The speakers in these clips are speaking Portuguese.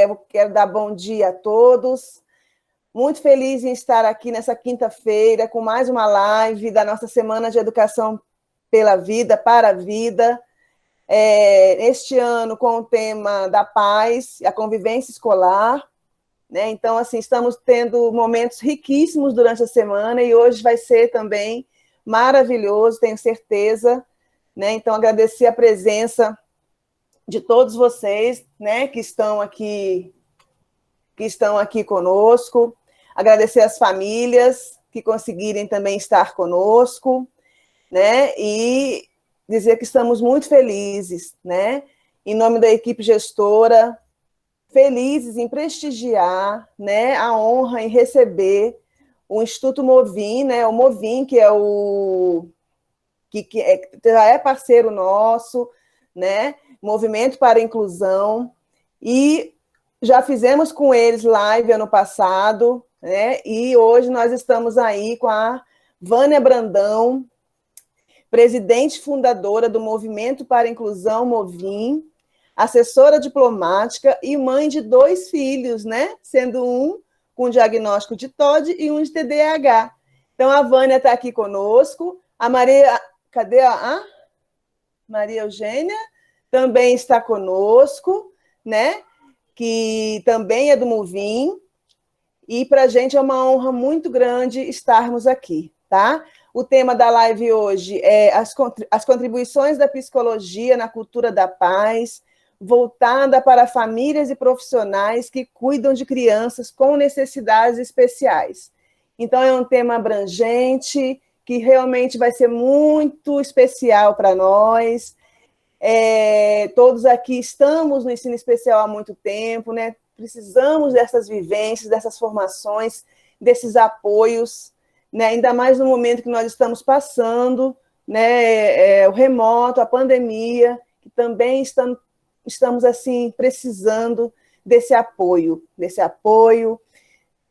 Eu quero dar bom dia a todos. Muito feliz em estar aqui nessa quinta-feira com mais uma live da nossa Semana de Educação pela Vida, para a Vida. Este ano com o tema da paz e a convivência escolar. Né? Então, assim, estamos tendo momentos riquíssimos durante a semana e hoje vai ser também maravilhoso, tenho certeza. Né? Então, agradecer a presença de todos vocês, né, que estão aqui conosco, agradecer as famílias que conseguirem também estar conosco, né, e dizer que estamos muito felizes, né, em nome da equipe gestora, felizes em prestigiar, né, a honra em receber o Instituto Movim, né, o Movim, que é já é parceiro nosso, né, Movimento para a Inclusão, e já fizemos com eles live ano passado, né, e hoje nós estamos aí com a Vânia Brandão, presidente fundadora do Movimento para a Inclusão Movim, assessora diplomática e mãe de 2 filhos, né, sendo um com diagnóstico de TOD e um de TDAH. Então, a Vânia está aqui conosco, a Maria... Cadê a Maria Eugênia? Também está conosco, né? Que também é do Movim. E para a gente é uma honra muito grande estarmos aqui, tá? O tema da live hoje é as contribuições da psicologia na cultura da paz, voltada para famílias e profissionais que cuidam de crianças com necessidades especiais. Então, é um tema abrangente, que realmente vai ser muito especial para nós. Todos aqui estamos no ensino especial há muito tempo, né? Precisamos dessas vivências, dessas formações, desses apoios, né? Ainda mais no momento que nós estamos passando, né? O remoto, a pandemia, que também estamos assim, precisando desse apoio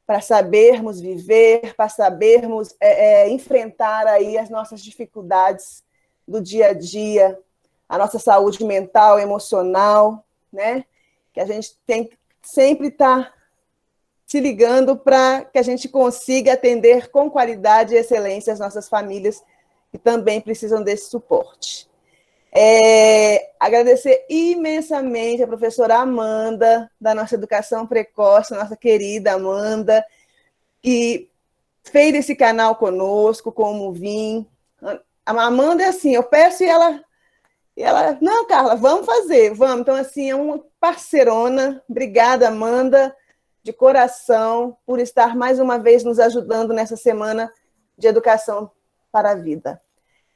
para sabermos viver, para sabermos enfrentar aí as nossas dificuldades do dia a dia, a nossa saúde mental, emocional, né? Que a gente tem que sempre estar se ligando para que a gente consiga atender com qualidade e excelência as nossas famílias que também precisam desse suporte. Agradecer imensamente a professora Amanda, da nossa Educação Precoce, nossa querida Amanda, que fez esse canal conosco, com o Movim. A Amanda é assim, eu peço e ela, não, Carla, vamos fazer, vamos. Então, assim, é uma parceirona. Obrigada, Amanda, de coração, por estar mais uma vez nos ajudando nessa Semana de Educação para a Vida.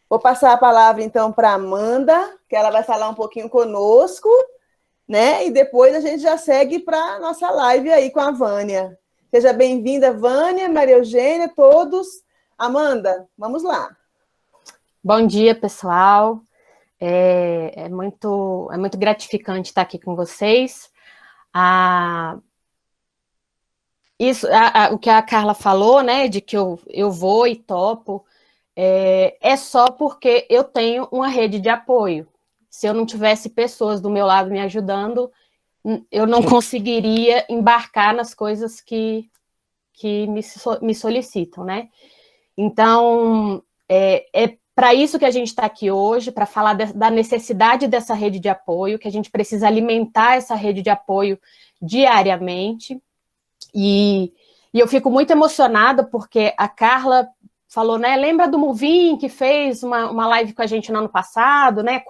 Vou passar a palavra, então, para a Amanda, que ela vai falar um pouquinho conosco, né? E depois a gente já segue para a nossa live aí com a Vânia. Seja bem-vinda, Vânia, Maria Eugênia, todos. Amanda, vamos lá. Bom dia, pessoal. É muito gratificante estar aqui com vocês. O que a Carla falou, né, de que eu vou e topo, é só porque eu tenho uma rede de apoio. Se eu não tivesse pessoas do meu lado me ajudando, eu não conseguiria embarcar nas coisas que me solicitam, né? Então, é para isso que a gente está aqui hoje, para falar da necessidade dessa rede de apoio, que a gente precisa alimentar essa rede de apoio diariamente. E eu fico muito emocionada porque a Carla falou, né? Lembra do Movim, que fez uma live com a gente no ano passado, né?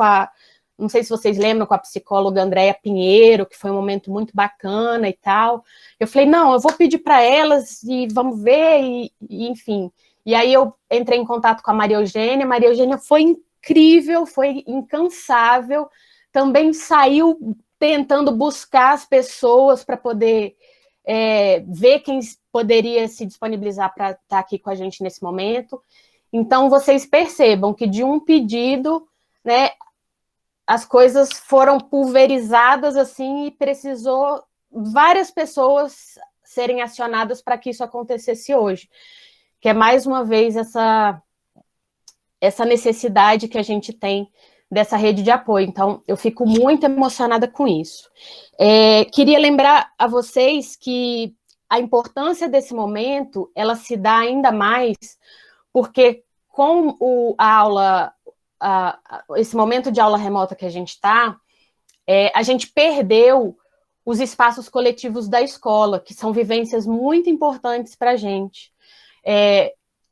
Não sei se vocês lembram, com a psicóloga Andréia Pinheiro, que foi um momento muito bacana e tal. Eu falei, não, eu vou pedir para elas e vamos ver, e enfim. E aí eu entrei em contato com a Maria Eugênia foi incrível, foi incansável, também saiu tentando buscar as pessoas para poder ver quem poderia se disponibilizar para estar aqui com a gente nesse momento. Então, vocês percebam que de um pedido, né, as coisas foram pulverizadas assim e precisou várias pessoas serem acionadas para que isso acontecesse hoje. Que é mais uma vez essa necessidade que a gente tem dessa rede de apoio. Então, eu fico muito emocionada com isso. Queria lembrar a vocês que a importância desse momento, ela se dá ainda mais porque com esse momento de aula remota que a gente está, a gente perdeu os espaços coletivos da escola, que são vivências muito importantes para a gente.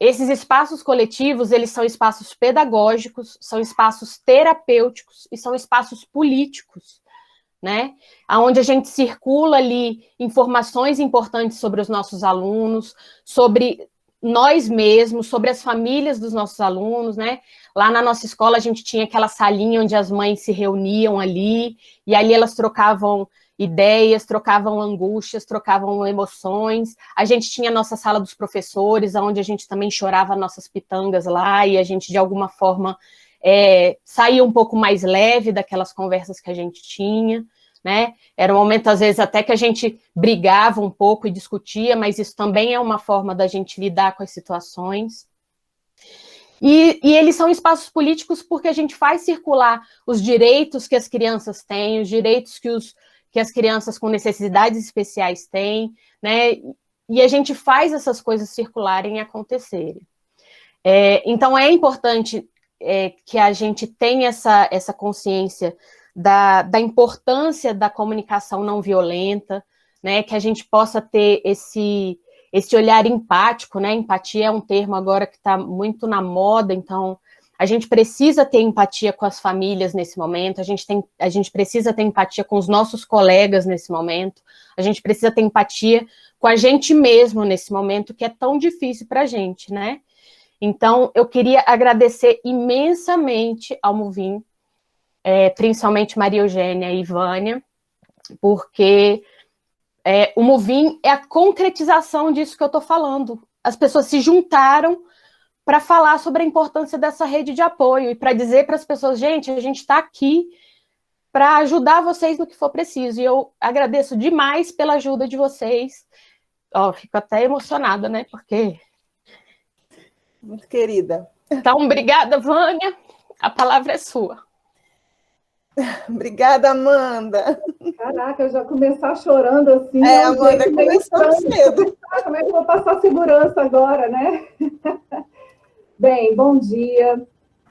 Esses espaços coletivos, eles são espaços pedagógicos, são espaços terapêuticos e são espaços políticos, né? Onde a gente circula ali informações importantes sobre os nossos alunos, sobre nós mesmos, sobre as famílias dos nossos alunos, né? Lá na nossa escola a gente tinha aquela salinha onde as mães se reuniam ali, e ali elas trocavam ideias, trocavam angústias, trocavam emoções. A gente tinha a nossa sala dos professores, onde a gente também chorava nossas pitangas lá, e a gente, de alguma forma, saía um pouco mais leve daquelas conversas que a gente tinha, né? Era um momento, às vezes, até que a gente brigava um pouco e discutia, mas isso também é uma forma da gente lidar com as situações. E eles são espaços políticos porque a gente faz circular os direitos que as crianças têm, os direitos que as crianças com necessidades especiais têm, né? E a gente faz essas coisas circularem e acontecerem. Então, é importante que a gente tenha essa consciência da importância da comunicação não violenta, né? Que a gente possa ter esse olhar empático, né? Empatia é um termo agora que está muito na moda, então a gente precisa ter empatia com as famílias nesse momento, a gente precisa ter empatia com os nossos colegas nesse momento, a gente precisa ter empatia com a gente mesmo nesse momento, que é tão difícil para a gente, né? Então, eu queria agradecer imensamente ao Movim, principalmente Maria Eugênia e Vânia, porque o Movim é a concretização disso que eu estou falando. As pessoas se juntaram para falar sobre a importância dessa rede de apoio e para dizer para as pessoas, gente, a gente está aqui para ajudar vocês no que for preciso. E eu agradeço demais pela ajuda de vocês. Fico até emocionada, né? Porque... Muito querida. Então, obrigada, Vânia. A palavra é sua. Obrigada, Amanda. Caraca, eu já começar chorando assim. Amanda, começou cedo. Como é que eu vou passar segurança agora, né? Bem, bom dia.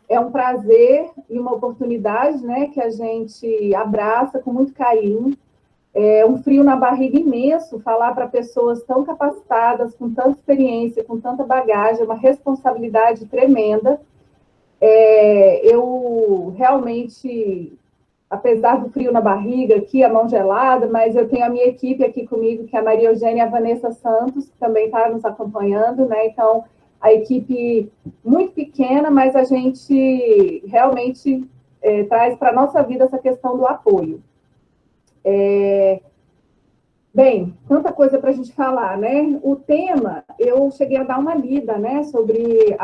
É um prazer e uma oportunidade, né, que a gente abraça com muito carinho. É um frio na barriga imenso falar para pessoas tão capacitadas, com tanta experiência, com tanta bagagem, uma responsabilidade tremenda. Eu realmente, apesar do frio na barriga, aqui, a mão gelada, mas eu tenho a minha equipe aqui comigo, que é a Maria Eugênia e a Vanessa Santos, que também está nos acompanhando, né? Então, a equipe muito pequena, mas a gente realmente traz para a nossa vida essa questão do apoio. Bem, tanta coisa para a gente falar, né? O tema, eu cheguei a dar uma lida, né, sobre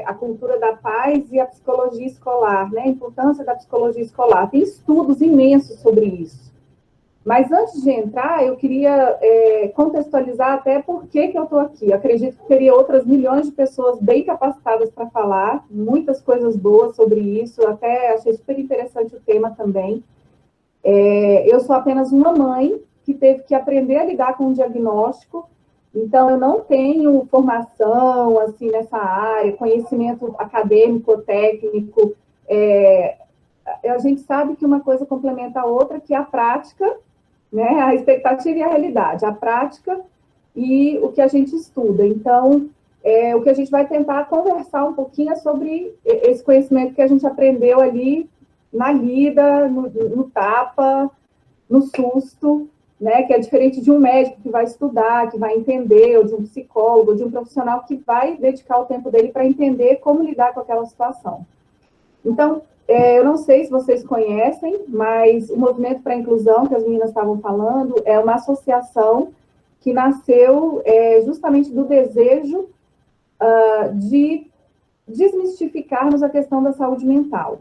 a cultura da paz e a psicologia escolar, né? A importância da psicologia escolar. Tem estudos imensos sobre isso. Mas antes de entrar, eu queria contextualizar até por que eu estou aqui. Eu acredito que teria outras milhões de pessoas bem capacitadas para falar, muitas coisas boas sobre isso, até achei super interessante o tema também. Eu sou apenas uma mãe que teve que aprender a lidar com o diagnóstico, então eu não tenho formação assim nessa área, conhecimento acadêmico, técnico. A gente sabe que uma coisa complementa a outra, que é a prática, né? A expectativa e a realidade, a prática e o que a gente estuda. Então, o que a gente vai tentar conversar um pouquinho é sobre esse conhecimento que a gente aprendeu ali na lida, no tapa, no susto, né, que é diferente de um médico que vai estudar, que vai entender, ou de um psicólogo, ou de um profissional que vai dedicar o tempo dele para entender como lidar com aquela situação. Então, eu não sei se vocês conhecem, mas o Movimento para a Inclusão, que as meninas estavam falando, é uma associação que nasceu justamente do desejo de desmistificarmos a questão da saúde mental,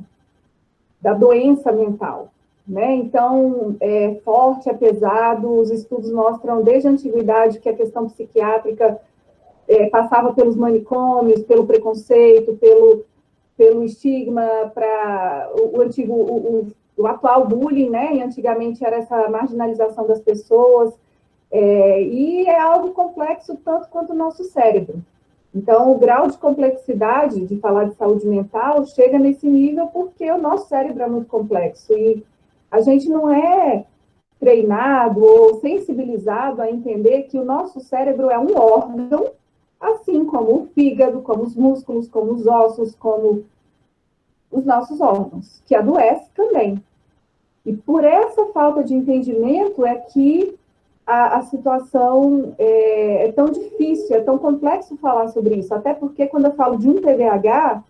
da doença mental. Né? Então, é forte, é pesado, os estudos mostram desde a antiguidade que a questão psiquiátrica passava pelos manicômios, pelo preconceito, pelo estigma, para o antigo, o atual bullying, né? E antigamente era essa marginalização das pessoas, e é algo complexo tanto quanto o nosso cérebro. Então, o grau de complexidade de falar de saúde mental chega nesse nível porque o nosso cérebro é muito complexo e a gente não é treinado ou sensibilizado a entender que o nosso cérebro é um órgão, assim como o fígado, como os músculos, como os ossos, como os nossos órgãos, que adoece também. E por essa falta de entendimento é que a situação é tão difícil, é tão complexo falar sobre isso, até porque quando eu falo de um TDAH,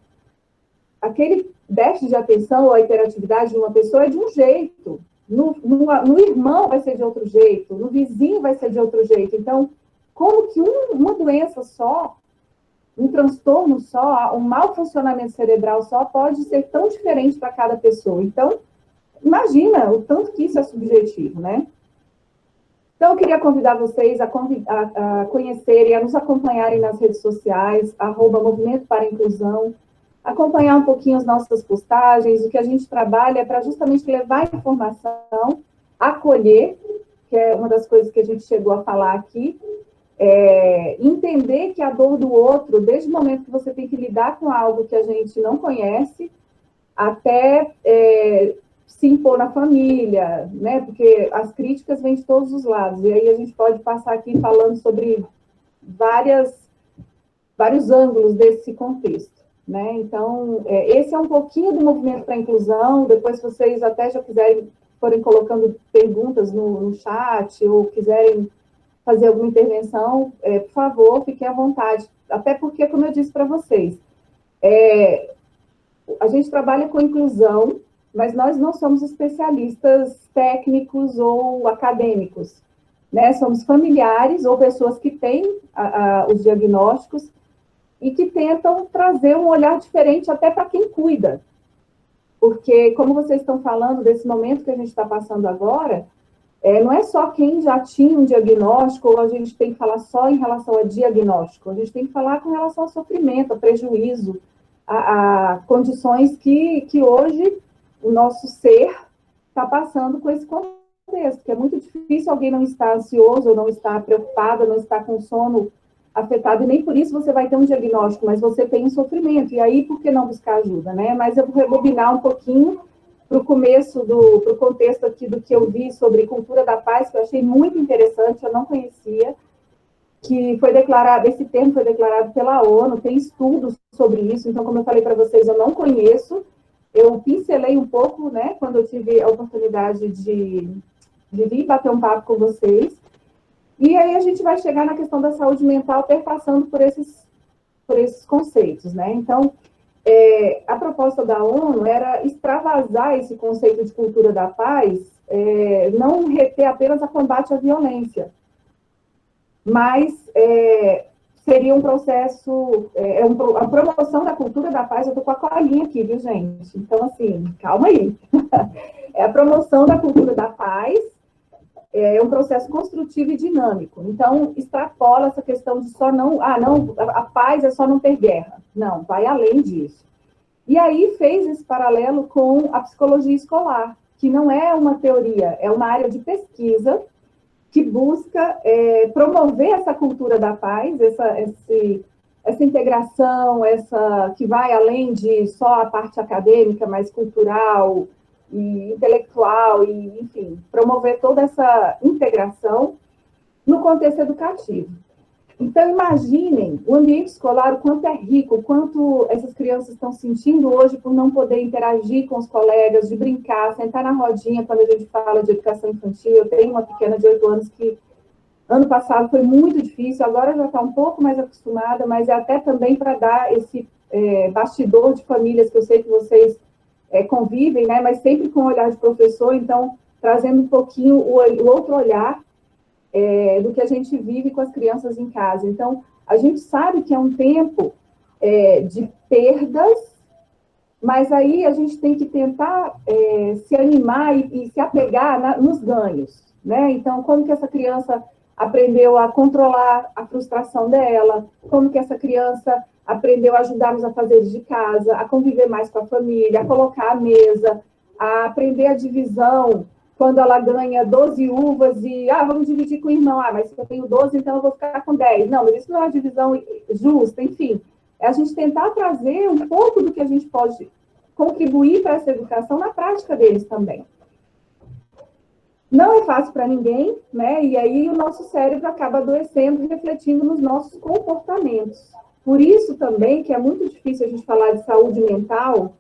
aquele déficit de atenção ou a hiperatividade de uma pessoa é de um jeito, no irmão vai ser de outro jeito, no vizinho vai ser de outro jeito. Então, como que uma doença só, um transtorno só, um mau funcionamento cerebral só pode ser tão diferente para cada pessoa? Então, imagina o tanto que isso é subjetivo, né? Então, eu queria convidar vocês a conhecerem, a nos acompanharem nas redes sociais, @Movimento para a Inclusão, acompanhar um pouquinho as nossas postagens. O que a gente trabalha é para justamente levar informação, acolher, que é uma das coisas que a gente chegou a falar aqui, entender que a dor do outro, desde o momento que você tem que lidar com algo que a gente não conhece, até se impor na família, né? Porque as críticas vêm de todos os lados, e aí a gente pode passar aqui falando sobre vários ângulos desse contexto, né? Então, esse é um pouquinho do movimento para a inclusão. Depois, se vocês até já forem colocando perguntas no chat, ou quiserem fazer alguma intervenção, por favor, fiquem à vontade, até porque, como eu disse para vocês, a gente trabalha com inclusão, mas nós não somos especialistas técnicos ou acadêmicos, né? Somos familiares ou pessoas que têm os diagnósticos e que tentam trazer um olhar diferente até para quem cuida. Porque, como vocês estão falando desse momento que a gente está passando agora, não é só quem já tinha um diagnóstico, ou a gente tem que falar só em relação a diagnóstico, a gente tem que falar com relação ao sofrimento, a prejuízo, a condições que hoje o nosso ser está passando com esse contexto, que é muito difícil alguém não estar ansioso, ou não estar preocupado, ou não estar com sono afetado, e nem por isso você vai ter um diagnóstico, mas você tem um sofrimento, e aí por que não buscar ajuda, né? Mas eu vou rebobinar um pouquinho para o começo, para o contexto aqui do que eu vi sobre cultura da paz, que eu achei muito interessante, eu não conhecia, que foi declarado, esse termo foi declarado pela ONU, tem estudos sobre isso, então, como eu falei para vocês, eu não conheço. Eu pincelei um pouco, né, quando eu tive a oportunidade de vir bater um papo com vocês. E aí a gente vai chegar na questão da saúde mental perpassando por esses conceitos, né? Então, a proposta da ONU era extravasar esse conceito de cultura da paz, não reter apenas a combate à violência, mas seria um processo, a promoção da cultura da paz. Eu estou com a colinha aqui, viu, gente? Então, assim, calma aí. É a promoção da cultura da paz, é um processo construtivo e dinâmico. Então, extrapola essa questão de só não, a paz é só não ter guerra. Não, vai além disso. E aí fez esse paralelo com a psicologia escolar, que não é uma teoria, é uma área de pesquisa que busca promover essa cultura da paz, essa integração, que vai além de só a parte acadêmica, mas cultural e intelectual, e, enfim, promover toda essa integração no contexto educativo. Então, imaginem o ambiente escolar, o quanto é rico, o quanto essas crianças estão sentindo hoje por não poder interagir com os colegas, de brincar, sentar na rodinha quando a gente fala de educação infantil. Eu tenho uma pequena de 8 anos que, ano passado, foi muito difícil, agora já está um pouco mais acostumada, mas é até também para dar esse bastidor de famílias que eu sei que vocês convivem, né, mas sempre com o olhar de professor, então, trazendo um pouquinho o outro olhar do que a gente vive com as crianças em casa. Então, a gente sabe que é um tempo de perdas, mas aí a gente tem que tentar se animar e se apegar nos ganhos, né? Então, como que essa criança aprendeu a controlar a frustração dela, como que essa criança aprendeu a ajudar nos afazeres de casa, a conviver mais com a família, a colocar a mesa, a aprender a divisão, quando ela ganha 12 uvas e, vamos dividir com o irmão, mas se eu tenho 12, então eu vou ficar com 10. Não, mas isso não é uma divisão justa, enfim. É a gente tentar trazer um pouco do que a gente pode contribuir para essa educação na prática deles também. Não é fácil para ninguém, né? E aí o nosso cérebro acaba adoecendo e refletindo nos nossos comportamentos. Por isso também que é muito difícil a gente falar de saúde mental,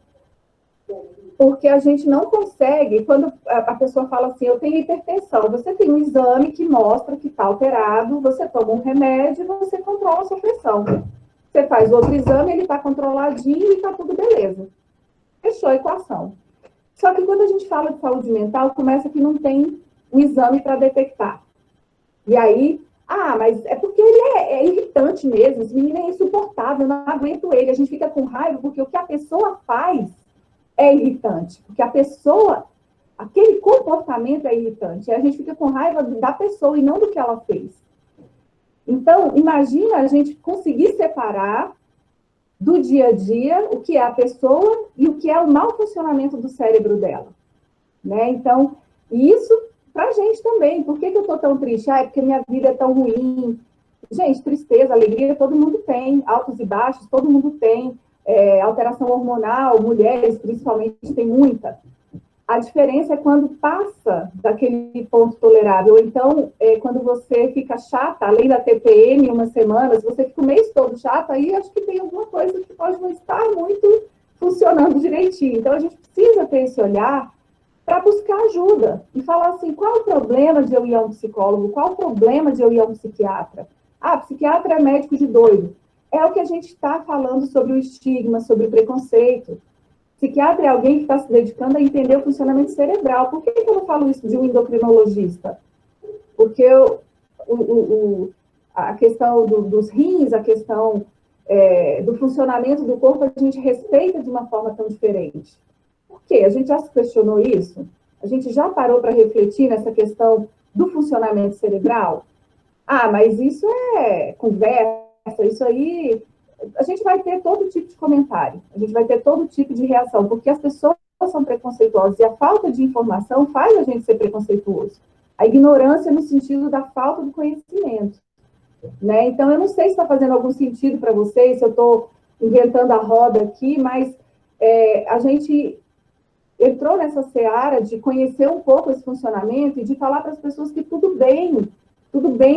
porque a gente não consegue, quando a pessoa fala assim, eu tenho hipertensão, você tem um exame que mostra que está alterado, você toma um remédio e você controla a sua pressão. Você faz outro exame, ele está controladinho e está tudo beleza. Fechou a equação. Só que quando a gente fala de saúde mental, começa que não tem um exame para detectar. E aí, mas é porque ele é irritante mesmo, esse menino é insuportável, eu não aguento ele. A gente fica com raiva porque o que a pessoa faz é irritante. Porque a pessoa, aquele comportamento é irritante. E a gente fica com raiva da pessoa e não do que ela fez. Então, imagina a gente conseguir separar do dia a dia o que é a pessoa e o que é o mau funcionamento do cérebro dela. Né? Então, isso para a gente também. Por que eu estou tão triste? É porque minha vida é tão ruim. Gente, tristeza, alegria, todo mundo tem. Altos e baixos, todo mundo tem. Alteração hormonal, mulheres principalmente, tem muita. A diferença é quando passa daquele ponto tolerável. Ou então, quando você fica chata, além da TPM, umas semanas, você fica o mês todo chata, aí acho que tem alguma coisa que pode não estar muito funcionando direitinho. Então, a gente precisa ter esse olhar para buscar ajuda e falar assim, qual é o problema de eu ir a um psicólogo? Qual é o problema de eu ir a um psiquiatra? Psiquiatra é médico de doido. É o que a gente está falando sobre o estigma, sobre o preconceito. Psiquiatra é alguém que está se dedicando a entender o funcionamento cerebral. Por que eu não falo isso de um endocrinologista? Porque a questão dos rins, a questão do funcionamento do corpo, a gente respeita de uma forma tão diferente. Por quê? A gente já se questionou isso? A gente já parou para refletir nessa questão do funcionamento cerebral? Mas isso é conversa, isso aí... A gente vai ter todo tipo de comentário, a gente vai ter todo tipo de reação, porque as pessoas são preconceituosas e a falta de informação faz a gente ser preconceituoso. A ignorância no sentido da falta do conhecimento. Né? Então, eu não sei se está fazendo algum sentido para vocês, se eu estou inventando a roda aqui, mas a gente entrou nessa seara de conhecer um pouco esse funcionamento e de falar para as pessoas que tudo bem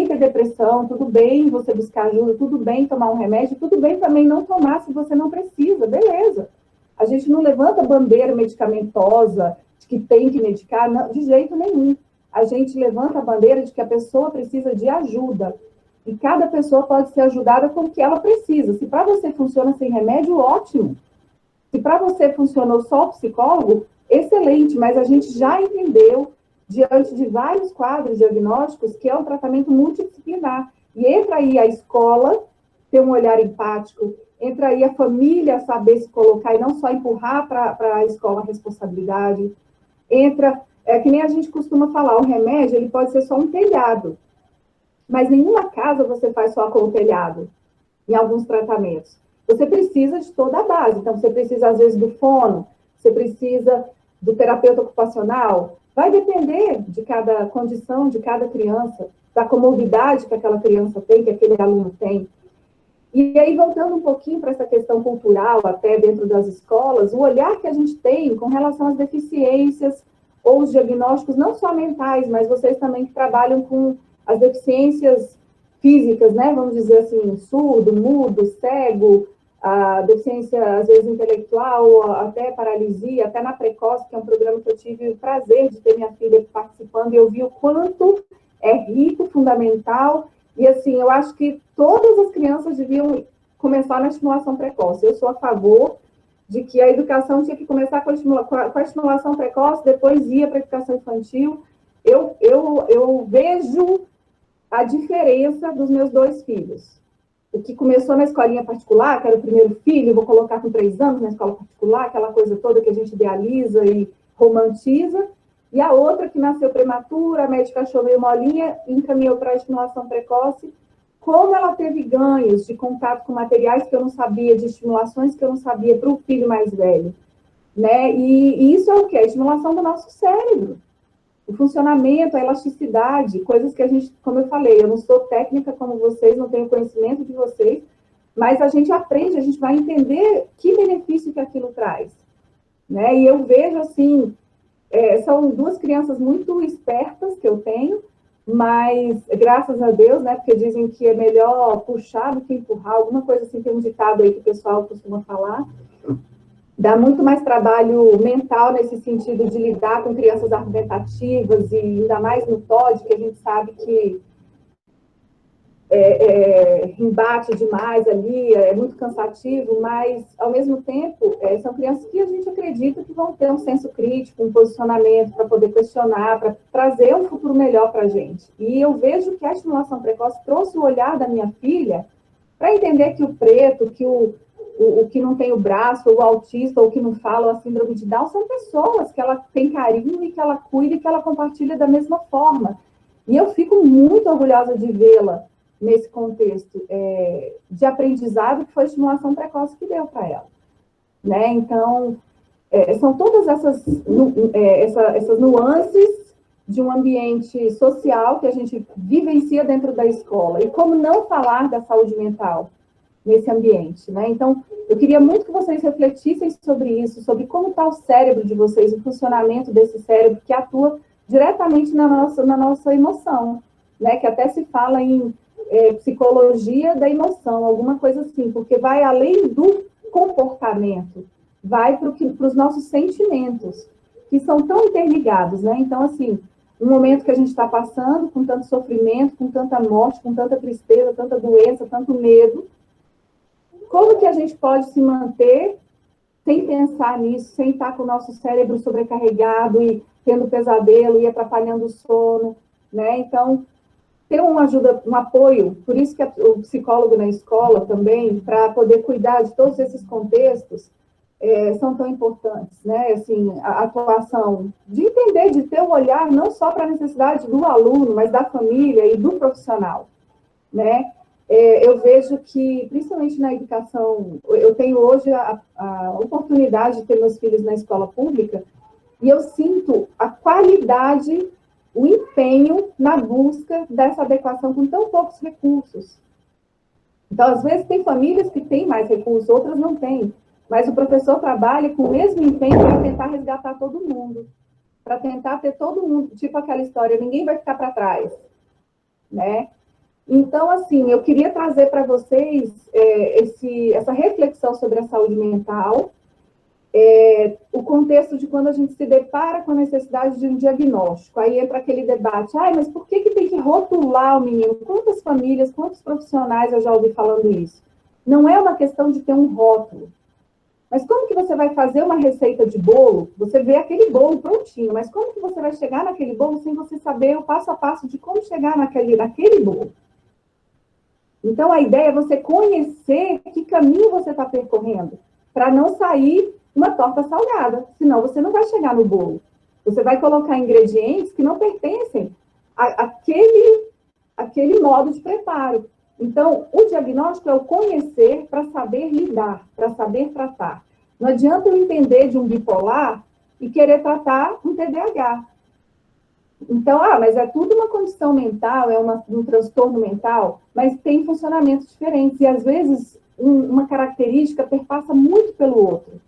ter depressão, tudo bem você buscar ajuda, tudo bem tomar um remédio, tudo bem também não tomar se você não precisa, beleza. A gente não levanta bandeira medicamentosa de que tem que medicar, não, de jeito nenhum. A gente levanta a bandeira de que a pessoa precisa de ajuda. E cada pessoa pode ser ajudada com o que ela precisa. Se para você funciona sem remédio, ótimo. Se para você funcionou só o psicólogo, excelente, mas a gente já entendeu diante de vários quadros diagnósticos, que é um tratamento multidisciplinar. E entra aí a escola, ter um olhar empático, entra aí a família saber se colocar e não só empurrar para a escola a responsabilidade. Entra, que nem a gente costuma falar, o remédio ele pode ser só um telhado, mas nenhuma casa você faz só com o telhado, em alguns tratamentos. Você precisa de toda a base, então você precisa às vezes do fono, você precisa do terapeuta ocupacional. Vai depender de cada condição, de cada criança, da comorbidade que aquela criança tem, que aquele aluno tem. E aí, voltando um pouquinho para essa questão cultural, até dentro das escolas, o olhar que a gente tem com relação às deficiências ou os diagnósticos, não só mentais, mas vocês também que trabalham com as deficiências físicas, né? Vamos dizer assim, surdo, mudo, cego, a deficiência, às vezes, intelectual, até paralisia, até na Precoce, que é um programa que eu tive o prazer de ter minha filha participando, e eu vi o quanto é rico, fundamental, e assim, eu acho que todas as crianças deviam começar na estimulação precoce. Eu sou a favor de que a educação tinha que começar com a estimulação precoce, depois ia para a educação infantil. Eu vejo a diferença dos meus dois filhos. O que começou na escolinha particular, que era o primeiro filho, vou colocar com 3 anos na escola particular, aquela coisa toda que a gente idealiza e romantiza, e a outra que nasceu prematura, a médica achou meio molinha e encaminhou para a estimulação precoce, como ela teve ganhos de contato com materiais que eu não sabia, de estimulações que eu não sabia para o filho mais velho, né? E isso é o quê? A estimulação do nosso cérebro. O funcionamento, a elasticidade, coisas que a gente, como eu falei, eu não sou técnica como vocês, não tenho conhecimento de vocês, mas a gente aprende, a gente vai entender que benefício que aquilo traz, né? E eu vejo, assim, são duas crianças muito espertas que eu tenho, mas, graças a Deus, né, porque dizem que é melhor puxar do que empurrar, alguma coisa assim, tem um ditado aí que o pessoal costuma falar, dá muito mais trabalho mental nesse sentido de lidar com crianças argumentativas, e ainda mais no TOD, que a gente sabe que embate demais ali, é muito cansativo, mas, ao mesmo tempo, são crianças que a gente acredita que vão ter um senso crítico, um posicionamento para poder questionar, para trazer um futuro melhor para a gente. E eu vejo que a estimulação precoce trouxe o olhar da minha filha para entender que o preto, que o que não tem o braço, ou o autista, ou que não fala, ou a síndrome de Down, são pessoas que ela tem carinho e que ela cuida e que ela compartilha da mesma forma. E eu fico muito orgulhosa de vê-la nesse contexto de aprendizado que foi a estimulação precoce que deu para ela, né? Então, são todas essas nuances de um ambiente social que a gente vivencia dentro da escola. E como não falar da saúde mental nesse ambiente, né? Então, eu queria muito que vocês refletissem sobre isso, sobre como está o cérebro de vocês, o funcionamento desse cérebro que atua diretamente na nossa emoção, né? Que até se fala em psicologia da emoção, alguma coisa assim, porque vai além do comportamento, vai para os nossos sentimentos, que são tão interligados, né? Então, assim, um momento que a gente está passando, com tanto sofrimento, com tanta morte, com tanta tristeza, tanta doença, tanto medo, como que a gente pode se manter sem pensar nisso, sem estar com o nosso cérebro sobrecarregado e tendo pesadelo e atrapalhando o sono, né? Então, ter uma ajuda, um apoio, por isso que o psicólogo na escola também, para poder cuidar de todos esses contextos, são tão importantes, né? Assim, a atuação de entender, de ter um olhar não só para a necessidade do aluno, mas da família e do profissional, né? Eu vejo que, principalmente na educação, eu tenho hoje a oportunidade de ter meus filhos na escola pública, e eu sinto a qualidade, o empenho na busca dessa adequação com tão poucos recursos. Então, às vezes, tem famílias que têm mais recursos, outras não têm, mas o professor trabalha com o mesmo empenho para tentar resgatar todo mundo, para tentar ter todo mundo, tipo aquela história, ninguém vai ficar para trás, né? Então, assim, eu queria trazer para vocês essa reflexão sobre a saúde mental, o contexto de quando a gente se depara com a necessidade de um diagnóstico. Aí entra aquele debate, mas por que tem que rotular o menino? Quantas famílias, quantos profissionais eu já ouvi falando isso? Não é uma questão de ter um rótulo. Mas como que você vai fazer uma receita de bolo? Você vê aquele bolo prontinho, mas como que você vai chegar naquele bolo sem você saber o passo a passo de como chegar naquele bolo? Então, a ideia é você conhecer que caminho você está percorrendo, para não sair uma torta salgada, senão você não vai chegar no bolo. Você vai colocar ingredientes que não pertencem àquele modo de preparo. Então, o diagnóstico é o conhecer para saber lidar, para saber tratar. Não adianta eu entender de um bipolar e querer tratar um TDAH. Então, mas é tudo uma condição mental, um transtorno mental, mas tem funcionamentos diferentes. E, às vezes, uma característica perpassa muito pelo outro.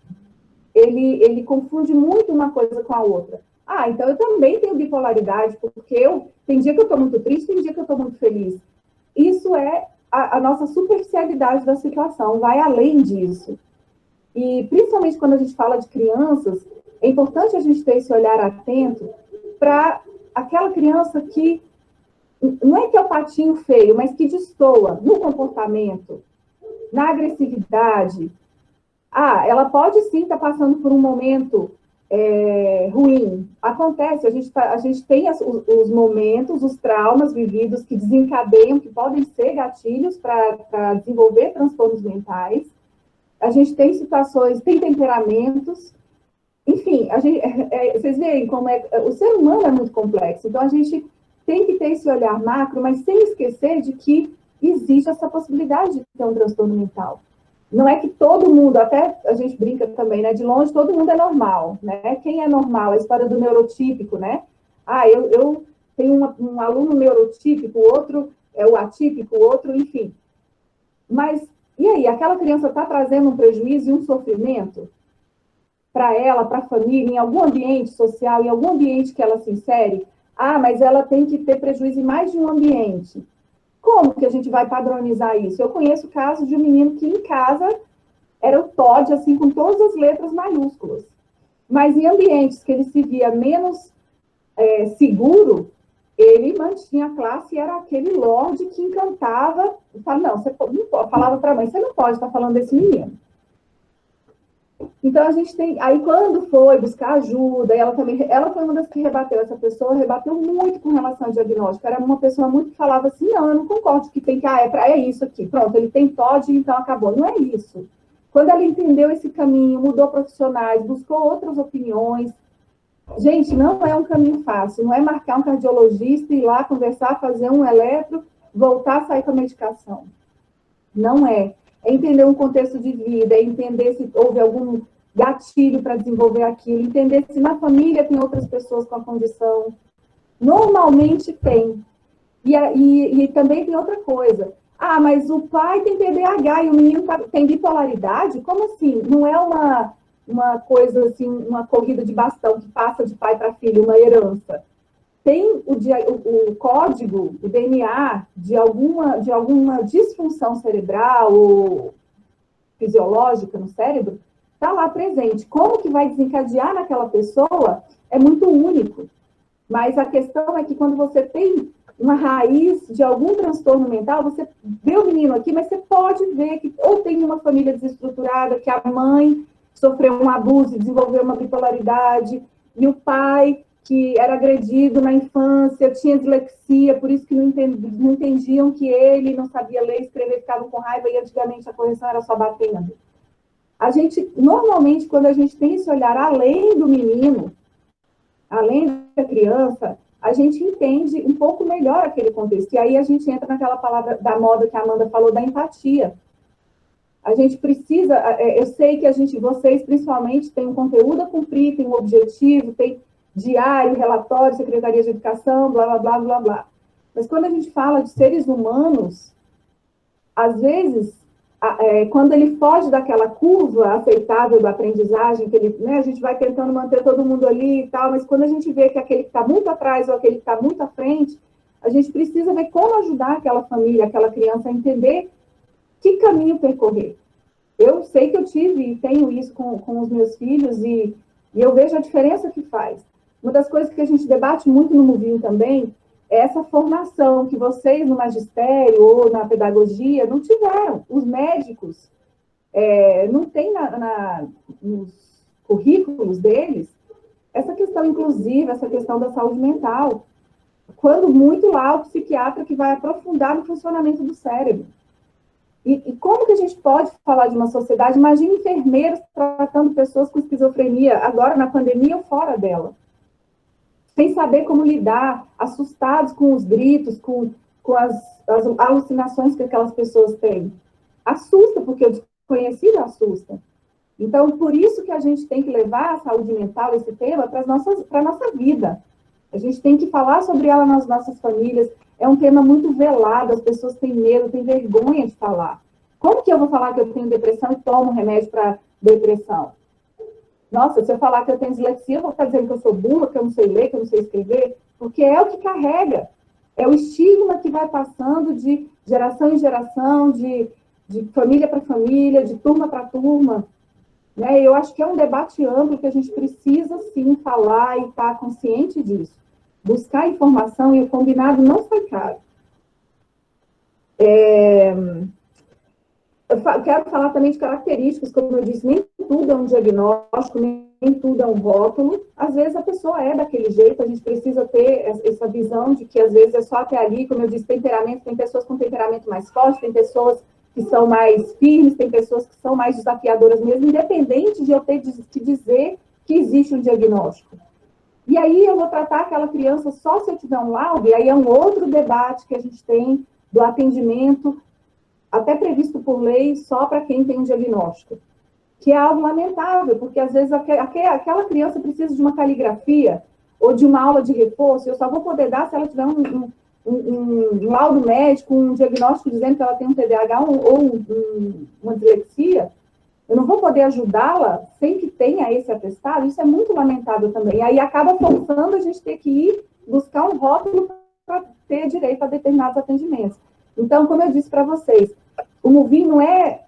Ele confunde muito uma coisa com a outra. Então eu também tenho bipolaridade, porque tem dia que eu estou muito triste, tem dia que eu estou muito feliz. Isso é a nossa superficialidade da situação, vai além disso. E, principalmente quando a gente fala de crianças, é importante a gente ter esse olhar atento para aquela criança que, não é que é o patinho feio, mas que destoa no comportamento, na agressividade. Ela pode sim estar passando por um momento ruim. Acontece, a gente tem os momentos, os traumas vividos que desencadeiam, que podem ser gatilhos para desenvolver transtornos mentais. A gente tem situações, tem temperamentos, enfim, vocês veem como o ser humano é muito complexo, então a gente tem que ter esse olhar macro, mas sem esquecer de que existe essa possibilidade de ter um transtorno mental. Não é que todo mundo, até a gente brinca também, né? De longe todo mundo é normal, né? Quem é normal? A história do neurotípico, né? Eu tenho um aluno neurotípico, o outro é o atípico, o outro, enfim. Mas, e aí? Aquela criança está trazendo um prejuízo e um sofrimento para ela, para a família, em algum ambiente social, em algum ambiente que ela se insere? Mas ela tem que ter prejuízo em mais de um ambiente. Como que a gente vai padronizar isso? Eu conheço casos de um menino que em casa era o TOD, assim, com todas as letras maiúsculas. Mas em ambientes que ele se via menos seguro, ele mantinha a classe e era aquele lorde que encantava. Não, você não pode, falava para a mãe, você não pode estar falando desse menino. Então, a gente tem... Aí, quando foi buscar ajuda, ela foi uma das que rebateu, essa pessoa rebateu muito com relação ao diagnóstico. Era uma pessoa muito que falava assim, não, eu não concordo que tem que... é isso aqui. Pronto, ele tem TOD, então acabou. Não é isso. Quando ela entendeu esse caminho, mudou profissionais, buscou outras opiniões. Gente, não é um caminho fácil. Não é marcar um cardiologista, ir lá conversar, fazer um eletro, voltar a sair com a medicação. Não é. É entender um contexto de vida, é entender se houve algum gatilho para desenvolver aquilo, entender se na família tem outras pessoas com a condição. Normalmente tem. E também tem outra coisa. Mas o pai tem TDAH e o menino tem bipolaridade? Como assim? Não é uma coisa assim, uma corrida de bastão que passa de pai para filho, uma herança. Tem o código, o DNA de alguma disfunção cerebral ou fisiológica no cérebro, está lá presente. Como que vai desencadear naquela pessoa é muito único. Mas a questão é que quando você tem uma raiz de algum transtorno mental, você vê o menino aqui, mas você pode ver que ou tem uma família desestruturada, que a mãe sofreu um abuso e desenvolveu uma bipolaridade, e o pai que era agredido na infância, tinha dislexia, por isso que não entendiam que ele não sabia ler e escrever, ficavam com raiva, e antigamente a correção era só batendo. A gente, normalmente, quando a gente tem esse olhar além do menino, além da criança, a gente entende um pouco melhor aquele contexto. E aí a gente entra naquela palavra da moda que a Amanda falou, da empatia. A gente precisa, eu sei que vocês principalmente têm um conteúdo a cumprir, tem um objetivo, tem diário, relatório, Secretaria de Educação, blá, blá, blá, blá, blá. Mas quando a gente fala de seres humanos, às vezes, quando ele foge daquela curva aceitável da aprendizagem, que ele, né, a gente vai tentando manter todo mundo ali e tal, mas quando a gente vê que aquele que está muito atrás ou aquele que está muito à frente, a gente precisa ver como ajudar aquela família, aquela criança a entender que caminho percorrer. Eu sei que eu tive e tenho isso com os meus filhos e eu vejo a diferença que faz. Uma das coisas que a gente debate muito no Movinho também é essa formação que vocês no magistério ou na pedagogia não tiveram. Os médicos não têm nos currículos deles essa questão inclusiva, essa questão da saúde mental. Quando muito lá o psiquiatra que vai aprofundar no funcionamento do cérebro. E como que a gente pode falar de uma sociedade? Imagina enfermeiros tratando pessoas com esquizofrenia, agora na pandemia ou fora dela. Sem saber como lidar, assustados com os gritos, com as alucinações que aquelas pessoas têm. Assusta, porque o desconhecido assusta. Então, por isso que a gente tem que levar a saúde mental, esse tema, para a nossa vida. A gente tem que falar sobre ela nas nossas famílias. É um tema muito velado, as pessoas têm medo, têm vergonha de falar. Como que eu vou falar que eu tenho depressão e tomo remédio para depressão? Nossa, se eu falar que eu tenho dislexia, eu vou estar dizendo que eu sou burra, que eu não sei ler, que eu não sei escrever, porque é o que carrega. É o estigma que vai passando de geração em geração, de família para família, de turma para turma. Né? Eu acho que é um debate amplo que a gente precisa, sim, falar e estar consciente disso. Buscar informação, e o combinado não foi caro. Eu quero falar também de características, como eu disse, nem tudo é um diagnóstico, nem tudo é um rótulo. Às vezes a pessoa é daquele jeito, a gente precisa ter essa visão de que às vezes é só até ali, como eu disse, temperamento, tem pessoas com temperamento mais forte, tem pessoas que são mais firmes, tem pessoas que são mais desafiadoras mesmo, independente de eu ter que dizer que existe um diagnóstico. E aí eu vou tratar aquela criança só se eu tiver um laudo, e aí é um outro debate que a gente tem do atendimento, até previsto por lei, só para quem tem um diagnóstico, que é algo lamentável, porque às vezes aquela criança precisa de uma caligrafia ou de uma aula de reforço, eu só vou poder dar se ela tiver um laudo médico, um diagnóstico dizendo que ela tem um TDAH ou uma dislexia. Eu não vou poder ajudá-la sem que tenha esse atestado. Isso é muito lamentável também. E aí acaba forçando a gente ter que ir buscar um rótulo para ter direito a determinados atendimentos. Então, como eu disse para vocês, o MUVI não é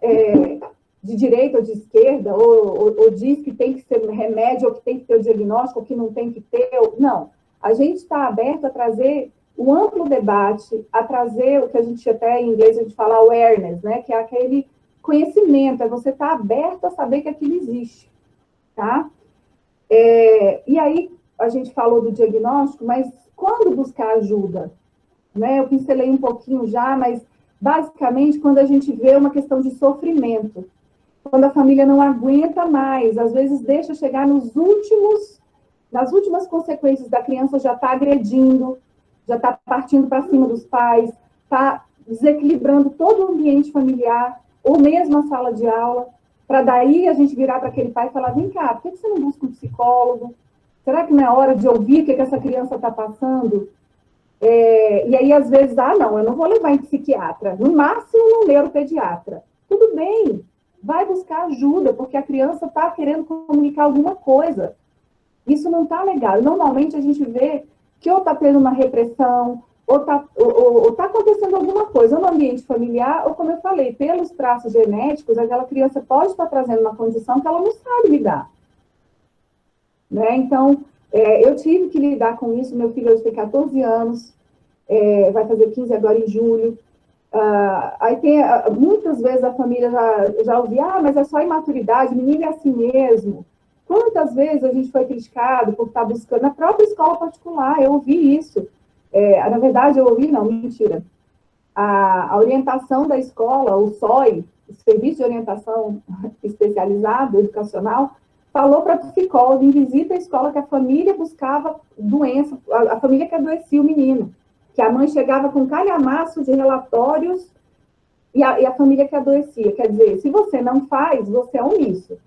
de direita ou de esquerda, ou diz que tem que ser remédio, ou que tem que ter o diagnóstico, ou que não tem que ter. Não. A gente está aberto a trazer um amplo debate, a trazer o que a gente até em inglês a gente fala awareness, né? Que é aquele conhecimento, é você estar aberto a saber que aquilo existe, tá? E aí, a gente falou do diagnóstico, mas quando buscar ajuda? Né? Eu pincelei um pouquinho já, mas basicamente quando a gente vê uma questão de sofrimento, quando a família não aguenta mais, às vezes deixa chegar nas últimas consequências da criança, já está agredindo, já está partindo para cima dos pais, está desequilibrando todo o ambiente familiar, ou mesmo a sala de aula, para daí a gente virar para aquele pai e falar, vem cá, por que você não busca um psicólogo? Será que não é hora de ouvir o que essa criança está passando? E aí, às vezes, não, eu não vou levar em psiquiatra, no máximo no neuropediatra. Tudo bem, vai buscar ajuda, porque a criança está querendo comunicar alguma coisa. Isso não está legal. Normalmente a gente vê que ou está tendo uma repressão, ou está acontecendo alguma coisa, ou no ambiente familiar, ou como eu falei, pelos traços genéticos, aquela criança pode estar trazendo uma condição que ela não sabe lidar. Né? Então, eu tive que lidar com isso, meu filho hoje tem 14 anos, vai fazer 15 agora em julho. Aí tem, muitas vezes a família já ouvia, mas é só imaturidade, menino é assim mesmo. Quantas vezes a gente foi criticado por estar buscando, na própria escola particular, eu ouvi isso. Na verdade, eu ouvi, não, mentira. A orientação da escola, o SOI, o Serviço de Orientação Especializado, Educacional, falou para a psicóloga em visita à escola que a família buscava doença, a família que adoecia o menino, que a mãe chegava com calhamaço de relatórios e a família que adoecia. Quer dizer, se você não faz, você é omisso.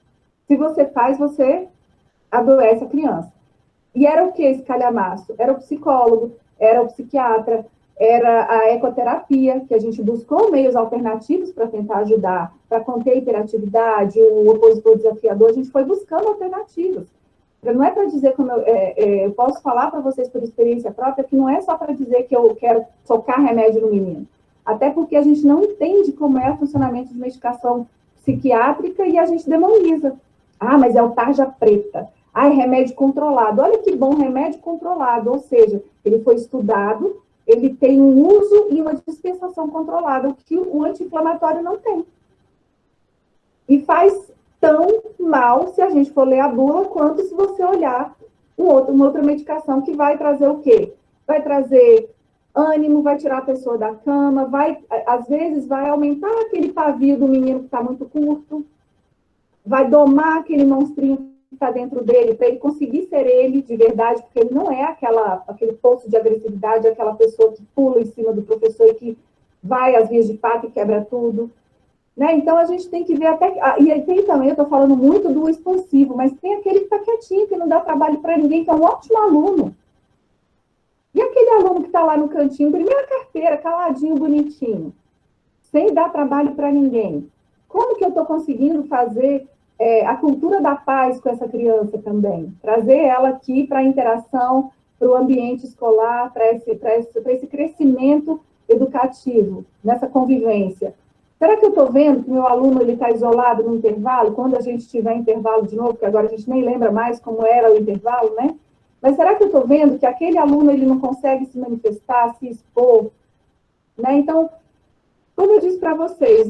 Se você faz, você adoece a criança. E era o que esse calhamaço? Era o psicólogo, era o psiquiatra, era a ecoterapia, que a gente buscou meios alternativos para tentar ajudar, para conter a hiperatividade, o opositor desafiador, a gente foi buscando alternativas. Não é para dizer, como eu posso falar para vocês por experiência própria, que não é só para dizer que eu quero socar remédio no menino. Até porque a gente não entende como é o funcionamento de medicação psiquiátrica e a gente demoniza. Mas é o tarja preta. É remédio controlado. Olha que bom, remédio controlado. Ou seja, ele foi estudado, ele tem um uso e uma dispensação controlada, o que o anti-inflamatório não tem. E faz tão mal, se a gente for ler a bula, quanto se você olhar uma outra medicação que vai trazer o quê? Vai trazer ânimo, vai tirar a pessoa da cama, às vezes vai aumentar aquele pavio do menino que está muito curto, vai domar aquele monstrinho que está dentro dele, para ele conseguir ser ele de verdade, porque ele não é aquele poço de agressividade, aquela pessoa que pula em cima do professor e que vai às vias de fato e quebra tudo. Né? Então, a gente tem que ver até... E tem também, eu estou falando muito do expansivo, mas tem aquele que está quietinho, que não dá trabalho para ninguém, que é um ótimo aluno. E aquele aluno que está lá no cantinho, primeira carteira, caladinho, bonitinho, sem dar trabalho para ninguém. Como que eu estou conseguindo fazer a cultura da paz com essa criança também? Trazer ela aqui para a interação, para o ambiente escolar, para esse crescimento educativo, nessa convivência. Será que eu estou vendo que meu aluno está isolado no intervalo? Quando a gente tiver intervalo de novo, que agora a gente nem lembra mais como era o intervalo, né? Mas será que eu estou vendo que aquele aluno ele não consegue se manifestar, se expor? Né? Então, como eu disse para vocês,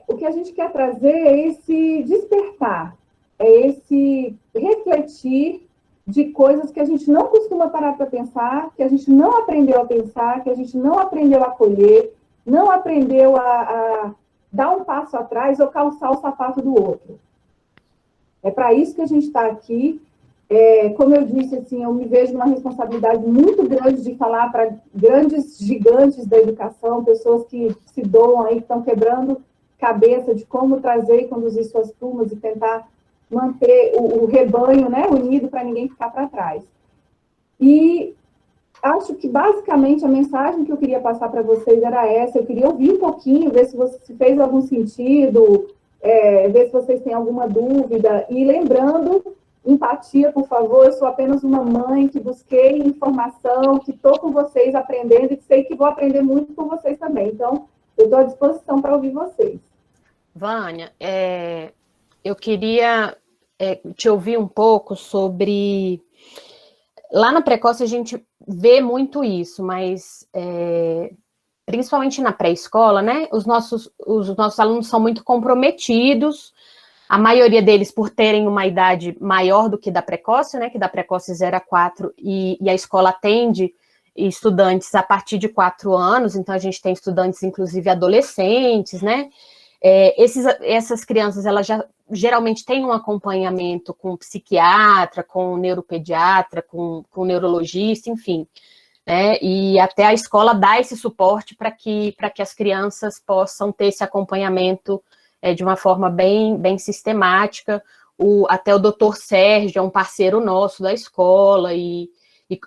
o que a gente quer trazer é esse despertar, é esse refletir de coisas que a gente não costuma parar para pensar, que a gente não aprendeu a pensar, que a gente não aprendeu a acolher, não aprendeu a dar um passo atrás ou calçar o sapato do outro. É para isso que a gente está aqui. Como eu disse, assim, eu me vejo numa responsabilidade muito grande de falar para grandes gigantes da educação, pessoas que se doam aí, que estão quebrando cabeça de como trazer e conduzir suas turmas e tentar manter o rebanho, né, unido para ninguém ficar para trás. E acho que, basicamente, a mensagem que eu queria passar para vocês era essa. Eu queria ouvir um pouquinho, ver se fez algum sentido, ver se vocês têm alguma dúvida. E lembrando, empatia, por favor, eu sou apenas uma mãe que busquei informação, que estou com vocês aprendendo e que sei que vou aprender muito com vocês também. Então, eu estou à disposição para ouvir vocês. Vânia, eu queria te ouvir um pouco sobre... Lá na Precoce a gente vê muito isso, mas principalmente na pré-escola, né? Os nossos alunos são muito comprometidos, a maioria deles por terem uma idade maior do que da Precoce, né? Que da Precoce 0 a 4, e a escola atende estudantes a partir de 4 anos, então a gente tem estudantes, inclusive adolescentes, né? Essas crianças, elas já geralmente têm um acompanhamento com psiquiatra, com neuropediatra, com neurologista, enfim, né? E até a escola dá esse suporte para que as crianças possam ter esse acompanhamento de uma forma bem sistemática. Até o doutor Sérgio é um parceiro nosso da escola e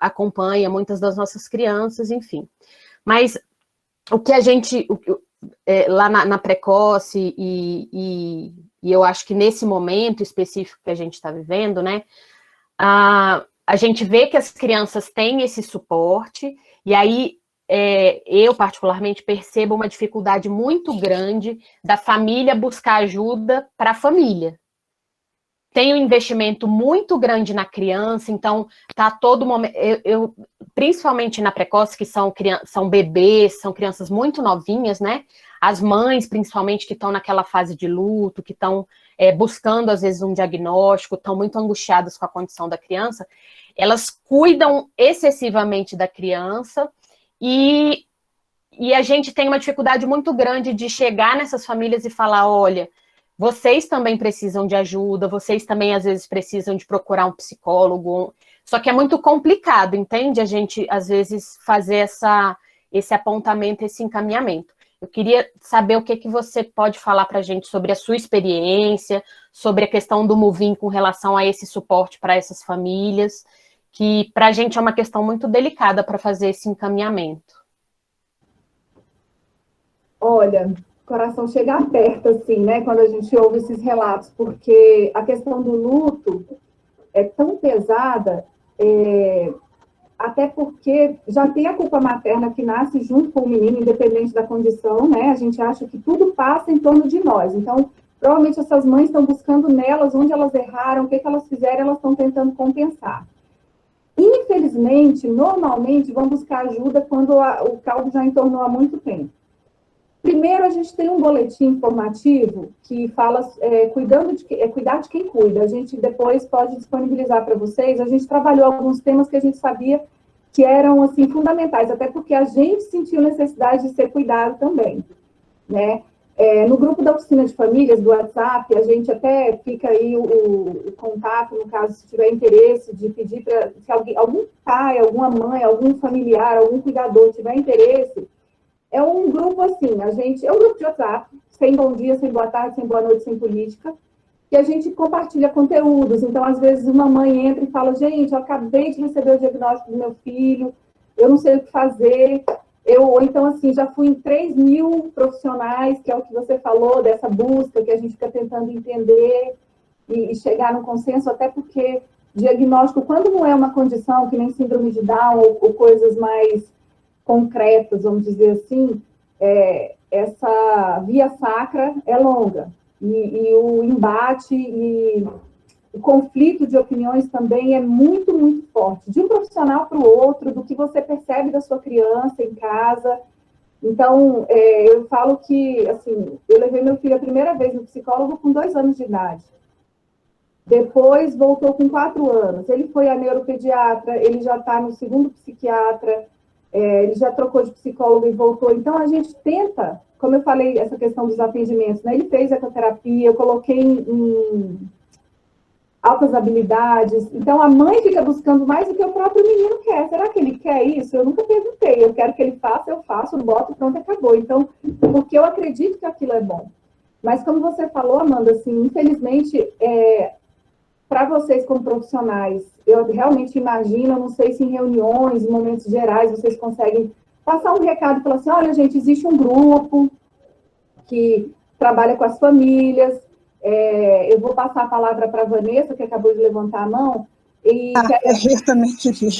acompanha muitas das nossas crianças, enfim. Mas o que a gente... lá na Precoce, e eu acho que nesse momento específico que a gente está vivendo, né, a gente vê que as crianças têm esse suporte, e aí eu particularmente percebo uma dificuldade muito grande da família buscar ajuda para a família. Tem um investimento muito grande na criança, então tá todo momento, principalmente na Precoce, que são bebês, são crianças muito novinhas, né? As mães, principalmente, que estão naquela fase de luto, que estão buscando, às vezes, um diagnóstico, estão muito angustiadas com a condição da criança, elas cuidam excessivamente da criança e a gente tem uma dificuldade muito grande de chegar nessas famílias e falar, olha, vocês também precisam de ajuda, vocês também, às vezes, precisam de procurar um psicólogo, só que é muito complicado, entende? A gente, às vezes, fazer esse apontamento, esse encaminhamento. Eu queria saber o que você pode falar para a gente sobre a sua experiência, sobre a questão do Movim com relação a esse suporte para essas famílias, que para a gente é uma questão muito delicada para fazer esse encaminhamento. Olha, o coração chega aperto, assim, né, quando a gente ouve esses relatos, porque a questão do luto é tão pesada, até porque já tem a culpa materna que nasce junto com o menino, independente da condição, né? A gente acha que tudo passa em torno de nós. Então, provavelmente essas mães estão buscando nelas onde elas erraram, o que elas fizeram, elas estão tentando compensar. Infelizmente, normalmente, vão buscar ajuda quando o caldo já entornou há muito tempo. Primeiro, a gente tem um boletim informativo que fala cuidar de quem cuida. A gente depois pode disponibilizar para vocês. A gente trabalhou alguns temas que a gente sabia que eram assim, fundamentais, até porque a gente sentiu necessidade de ser cuidado também, né? No grupo da Oficina de Famílias, do WhatsApp, a gente até fica aí o contato, no caso, se tiver interesse, de pedir para, se algum pai, alguma mãe, algum familiar, algum cuidador tiver interesse. É um grupo assim, é um grupo de WhatsApp, sem bom dia, sem boa tarde, sem boa noite, sem política, que a gente compartilha conteúdos. Então, às vezes, uma mãe entra e fala, gente, eu acabei de receber o diagnóstico do meu filho, eu não sei o que fazer. Ou então, assim, já fui em 3.000 profissionais, que é o que você falou, dessa busca que a gente fica tentando entender e chegar num consenso, até porque diagnóstico, quando não é uma condição, que nem síndrome de Down ou coisas mais concretas, vamos dizer assim, essa via sacra é longa. E o embate e o conflito de opiniões também é muito, muito forte. De um profissional para o outro, do que você percebe da sua criança em casa. Então, eu falo que, assim, eu levei meu filho a primeira vez no psicólogo com 2 anos de idade. Depois voltou com 4 anos. Ele foi a neuropediatra, ele já está no 2º psiquiatra, ele já trocou de psicólogo e voltou. Então, a gente tenta, como eu falei, essa questão dos atendimentos, né? Ele fez ecoterapia, eu coloquei altas habilidades. Então, a mãe fica buscando mais do que o próprio menino quer. Será que ele quer isso? Eu nunca perguntei. Eu quero que ele faça, eu faço, boto, pronto, acabou. Então, porque eu acredito que aquilo é bom. Mas, como você falou, Amanda, assim, infelizmente, para vocês como profissionais, eu realmente imagino, não sei se em reuniões, em momentos gerais, vocês conseguem passar um recado e falar assim, olha, gente, existe um grupo que trabalha com as famílias. Eu vou passar a palavra para a Vanessa, que acabou de levantar a mão. Eu também queria.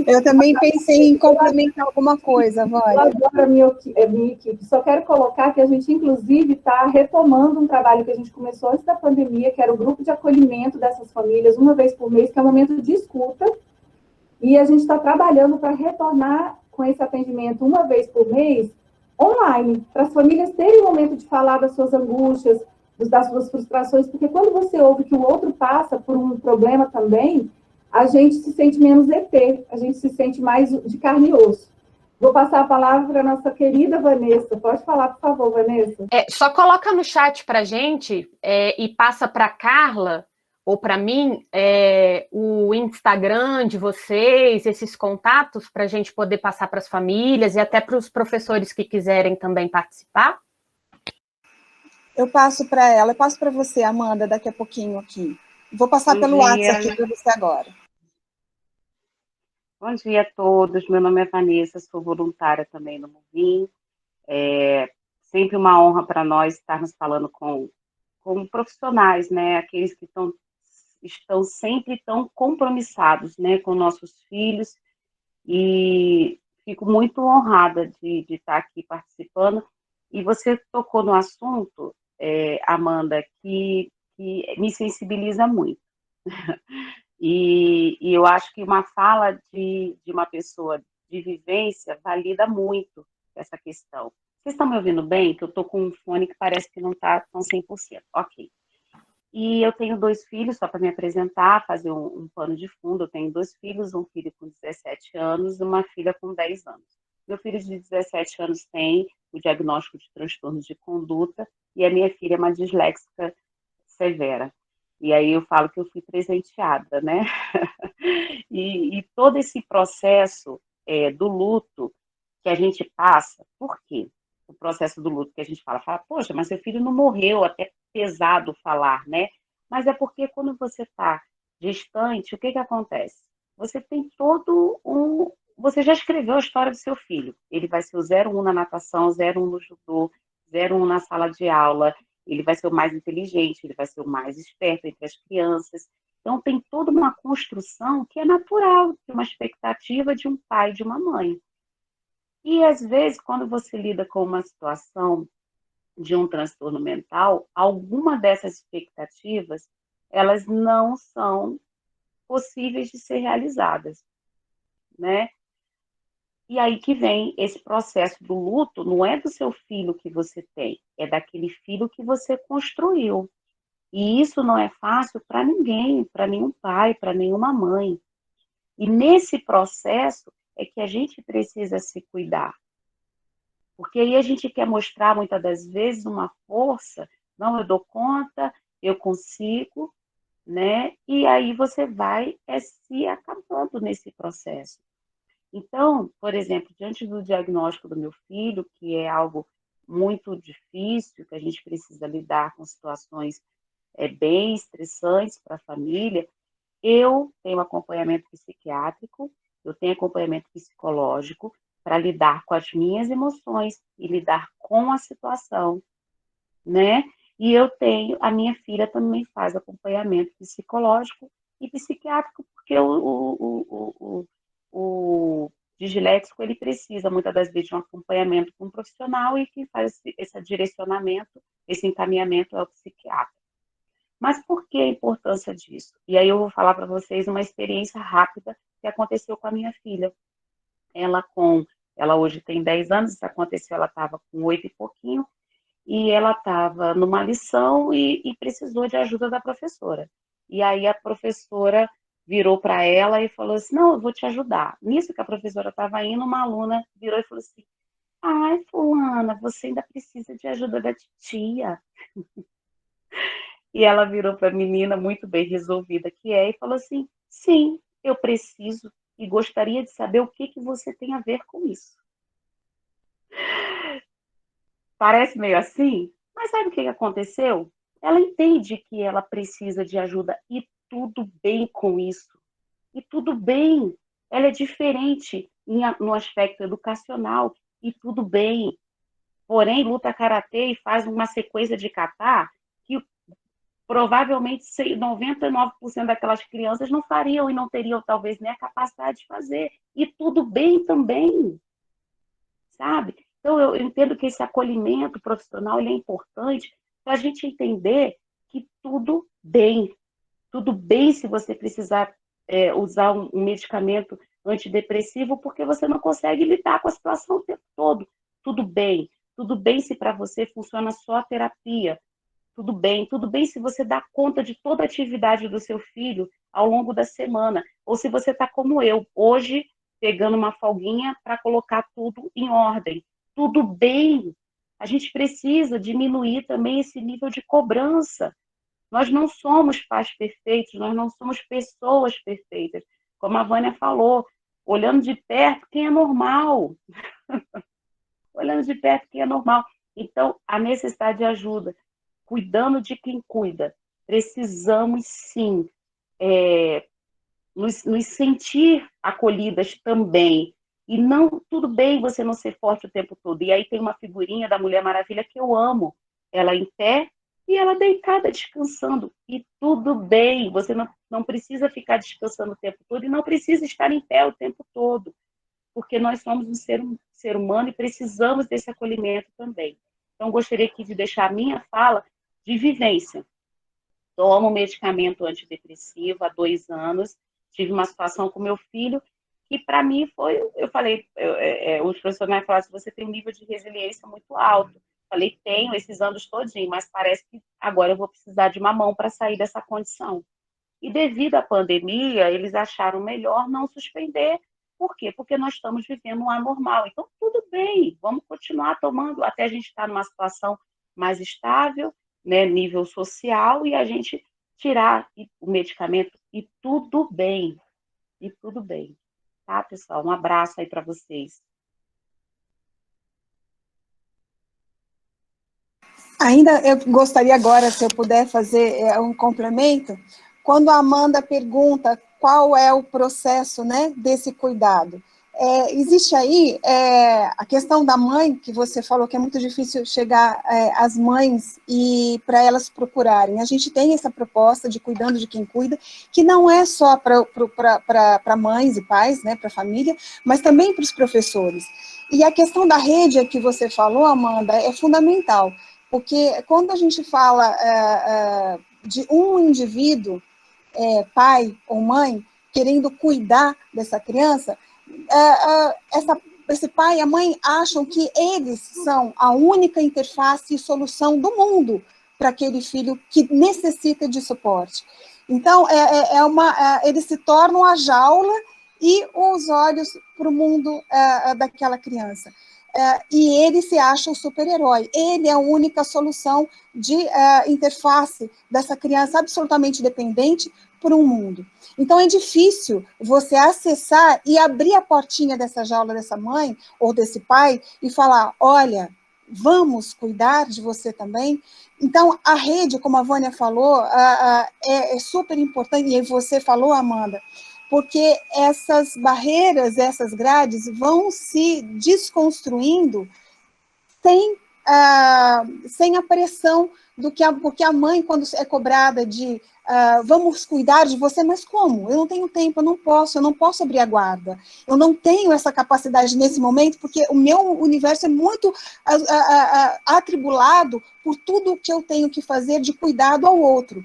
Eu também pensei em complementar alguma coisa, Vânia. Eu adoro a minha equipe. Só quero colocar que a gente, inclusive, está retomando um trabalho que a gente começou antes da pandemia, que era o grupo de acolhimento dessas famílias, uma vez por mês, que é um momento de escuta. E a gente está trabalhando para retornar com esse atendimento uma vez por mês, online, para as famílias terem o momento de falar das suas angústias, das suas frustrações, porque quando você ouve que o outro passa por um problema também, a gente se sente menos ET, a gente se sente mais de carne e osso. Vou passar a palavra para a nossa querida Vanessa. Pode falar, por favor, Vanessa. Só coloca no chat para a gente e passa para a Carla ou para mim o Instagram de vocês, esses contatos, para a gente poder passar para as famílias e até para os professores que quiserem também participar. Eu passo para ela, eu passo para você, Amanda, daqui a pouquinho aqui. Vou passar pelo WhatsApp aqui para você agora. Bom dia a todos, meu nome é Vanessa, sou voluntária também no Movim. Sempre uma honra para nós estarmos falando com profissionais, né? Aqueles que estão sempre tão compromissados, né, com nossos filhos, e fico muito honrada de estar aqui participando. E você tocou no assunto, Amanda, que me sensibiliza muito. E eu acho que uma fala de uma pessoa de vivência valida muito essa questão. Vocês estão me ouvindo bem? Que eu estou com um fone que parece que não está tão 100%. Ok. E eu tenho 2 filhos, só para me apresentar, fazer um pano de fundo. Eu tenho 2 filhos, um filho com 17 anos e uma filha com 10 anos. Meu filho de 17 anos tem o diagnóstico de transtorno de conduta e a minha filha é uma disléxica severa. E aí eu falo que eu fui presenteada, né? E todo esse processo do luto que a gente passa, por quê? O processo do luto que a gente fala, poxa, mas seu filho não morreu, até pesado falar, né? Mas é porque quando você está distante, o que acontece? Você tem você já escreveu a história do seu filho. Ele vai ser o 01 na natação, 01 no judô, 01 na sala de aula, ele vai ser o mais inteligente, ele vai ser o mais esperto entre as crianças. Então, tem toda uma construção que é natural, de uma expectativa de um pai e de uma mãe. E, às vezes, quando você lida com uma situação de um transtorno mental, alguma dessas expectativas, elas não são possíveis de ser realizadas, né? E aí que vem esse processo do luto, não é do seu filho que você tem, é daquele filho que você construiu. E isso não é fácil para ninguém, para nenhum pai, para nenhuma mãe. E nesse processo é que a gente precisa se cuidar. Porque aí a gente quer mostrar, muitas das vezes, uma força, não, eu dou conta, eu consigo, né? E aí você vai se acabando nesse processo. Então, por exemplo, diante do diagnóstico do meu filho, que é algo muito difícil, que a gente precisa lidar com situações bem estressantes para a família, eu tenho acompanhamento psiquiátrico, eu tenho acompanhamento psicológico para lidar com as minhas emoções e lidar com a situação, né? E a minha filha também faz acompanhamento psicológico e psiquiátrico, porque o disléxico, ele precisa, muitas das vezes, de um acompanhamento com um profissional e quem faz esse direcionamento, esse encaminhamento é o psiquiatra. Mas por que a importância disso? E aí eu vou falar para vocês uma experiência rápida que aconteceu com a minha filha. Ela hoje tem 10 anos, isso aconteceu, ela estava com 8 e pouquinho, e ela estava numa lição e precisou de ajuda da professora. E aí a professora virou para ela e falou assim, não, eu vou te ajudar. Nisso que a professora estava indo, uma aluna virou e falou assim, ai, fulana, você ainda precisa de ajuda da titia. E ela virou para a menina, muito bem resolvida que é, e falou assim: sim, eu preciso e gostaria de saber o que você tem a ver com isso. Parece meio assim, mas sabe o que aconteceu? Ela entende que ela precisa de ajuda e tudo bem com isso. E tudo bem. Ela é diferente no aspecto educacional e tudo bem. Porém, luta karatê e faz uma sequência de kata que provavelmente 99% daquelas crianças não fariam e não teriam talvez nem a capacidade de fazer. E tudo bem também, sabe? Então, eu entendo que esse acolhimento profissional ele é importante para a gente entender que tudo bem se você precisar usar um medicamento antidepressivo porque você não consegue lidar com a situação o tempo todo. Tudo bem se para você funciona só a terapia, tudo bem se você dá conta de toda a atividade do seu filho ao longo da semana, ou se você está como eu, hoje, pegando uma folguinha para colocar tudo em ordem. Tudo bem, a gente precisa diminuir também esse nível de cobrança. Nós não somos pais perfeitos, nós não somos pessoas perfeitas. Como a Vânia falou, olhando de perto, quem é normal? Olhando de perto, quem é normal? Então, a necessidade de ajuda, cuidando de quem cuida. Precisamos, sim, nos sentir acolhidas também. E não, tudo bem você não ser forte o tempo todo. E aí tem uma figurinha da Mulher Maravilha que eu amo. Ela em pé e ela deitada, descansando. E tudo bem, você não precisa ficar descansando o tempo todo e não precisa estar em pé o tempo todo. Porque nós somos um ser humano e precisamos desse acolhimento também. Então, gostaria aqui de deixar a minha fala de vivência. Tomo medicamento antidepressivo há 2 anos, tive uma situação com meu filho, que para mim foi, eu falei, os profissionais falaram assim, você tem um nível de resiliência muito alto. Falei, tenho esses anos todinho, mas parece que agora eu vou precisar de uma mão para sair dessa condição. E devido à pandemia, eles acharam melhor não suspender. Por quê? Porque nós estamos vivendo um anormal. Então, tudo bem, vamos continuar tomando até a gente estar numa situação mais estável, né, nível social, e a gente tirar o medicamento e tudo bem. E tudo bem. Tá, pessoal? Um abraço aí para vocês. Ainda eu gostaria agora, se eu puder fazer um complemento, quando a Amanda pergunta qual é o processo, né, desse cuidado. Existe aí a questão da mãe, que você falou que é muito difícil chegar às mães e para elas procurarem. A gente tem essa proposta de cuidando de quem cuida, que não é só para mães e pais, né, para a família, mas também para os professores. E a questão da rede que você falou, Amanda, é fundamental, porque quando a gente fala de um indivíduo, pai ou mãe, querendo cuidar dessa criança, esse pai e a mãe acham que eles são a única interface e solução do mundo para aquele filho que necessita de suporte. Então, eles se tornam a jaula e os olhos para o mundo daquela criança. E ele se acha o super-herói. Ele é a única solução de interface dessa criança absolutamente dependente por um mundo. Então, é difícil você acessar e abrir a portinha dessa jaula dessa mãe ou desse pai e falar, olha, vamos cuidar de você também. Então, a rede, como a Vânia falou, é super importante, e você falou, Amanda, porque essas barreiras, essas grades vão se desconstruindo sem a pressão porque a mãe, quando é cobrada de vamos cuidar de você, mas como? Eu não tenho tempo, eu não posso abrir a guarda, eu não tenho essa capacidade nesse momento, porque o meu universo é muito atribulado por tudo que eu tenho que fazer de cuidado ao outro.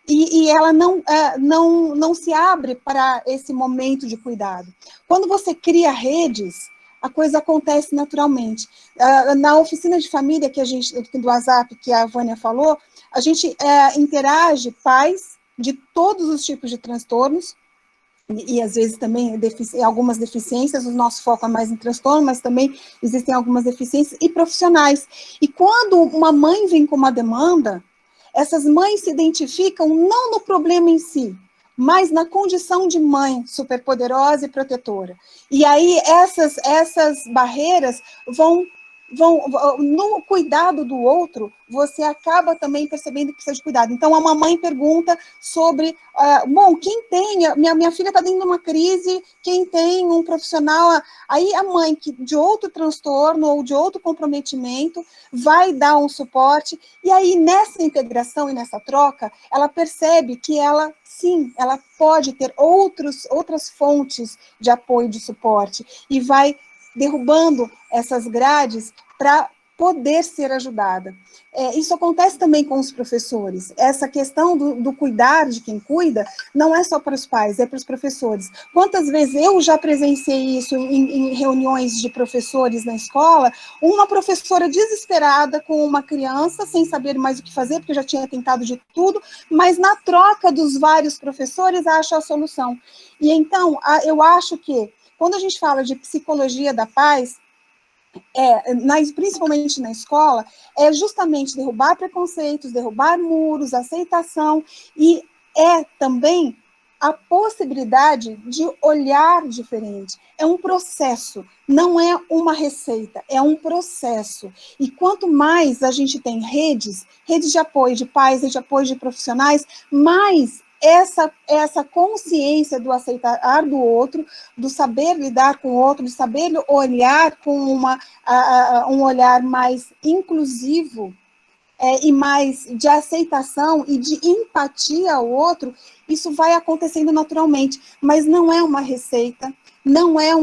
E ela não se abre para esse momento de cuidado. Quando você cria redes, a coisa acontece naturalmente. Na oficina de família do WhatsApp, que a Vânia falou, a gente interage pais de todos os tipos de transtornos, e às vezes também algumas deficiências, o nosso foco é mais em transtorno, mas também existem algumas deficiências, e profissionais. E quando uma mãe vem com uma demanda, essas mães se identificam não no problema em si, mas na condição de mãe superpoderosa e protetora. E aí essas barreiras vão no cuidado do outro, você acaba também percebendo que precisa de cuidado. Então, a mamãe pergunta sobre, bom, quem tem, minha filha está dentro de uma crise, quem tem um profissional, aí a mãe que de outro transtorno ou de outro comprometimento vai dar um suporte, e aí nessa integração e nessa troca, ela percebe que ela, sim, ela pode ter outras fontes de apoio, de suporte, e vai derrubando essas grades para poder ser ajudada. Isso acontece também com os professores. Essa questão do cuidar de quem cuida não é só para os pais, é para os professores. Quantas vezes eu já presenciei isso em reuniões de professores na escola, uma professora desesperada com uma criança, sem saber mais o que fazer, porque já tinha tentado de tudo, mas na troca dos vários professores acha a solução. E então, eu acho que quando a gente fala de psicologia da paz, principalmente na escola, é justamente derrubar preconceitos, derrubar muros, aceitação, e é também a possibilidade de olhar diferente. É um processo, não é uma receita, é um processo. E quanto mais a gente tem redes de apoio de pais, redes de apoio de profissionais, mais essa consciência do aceitar do outro, do saber lidar com o outro, de saber olhar com um olhar mais inclusivo e mais de aceitação e de empatia ao outro, isso vai acontecendo naturalmente, mas não é uma receita, não é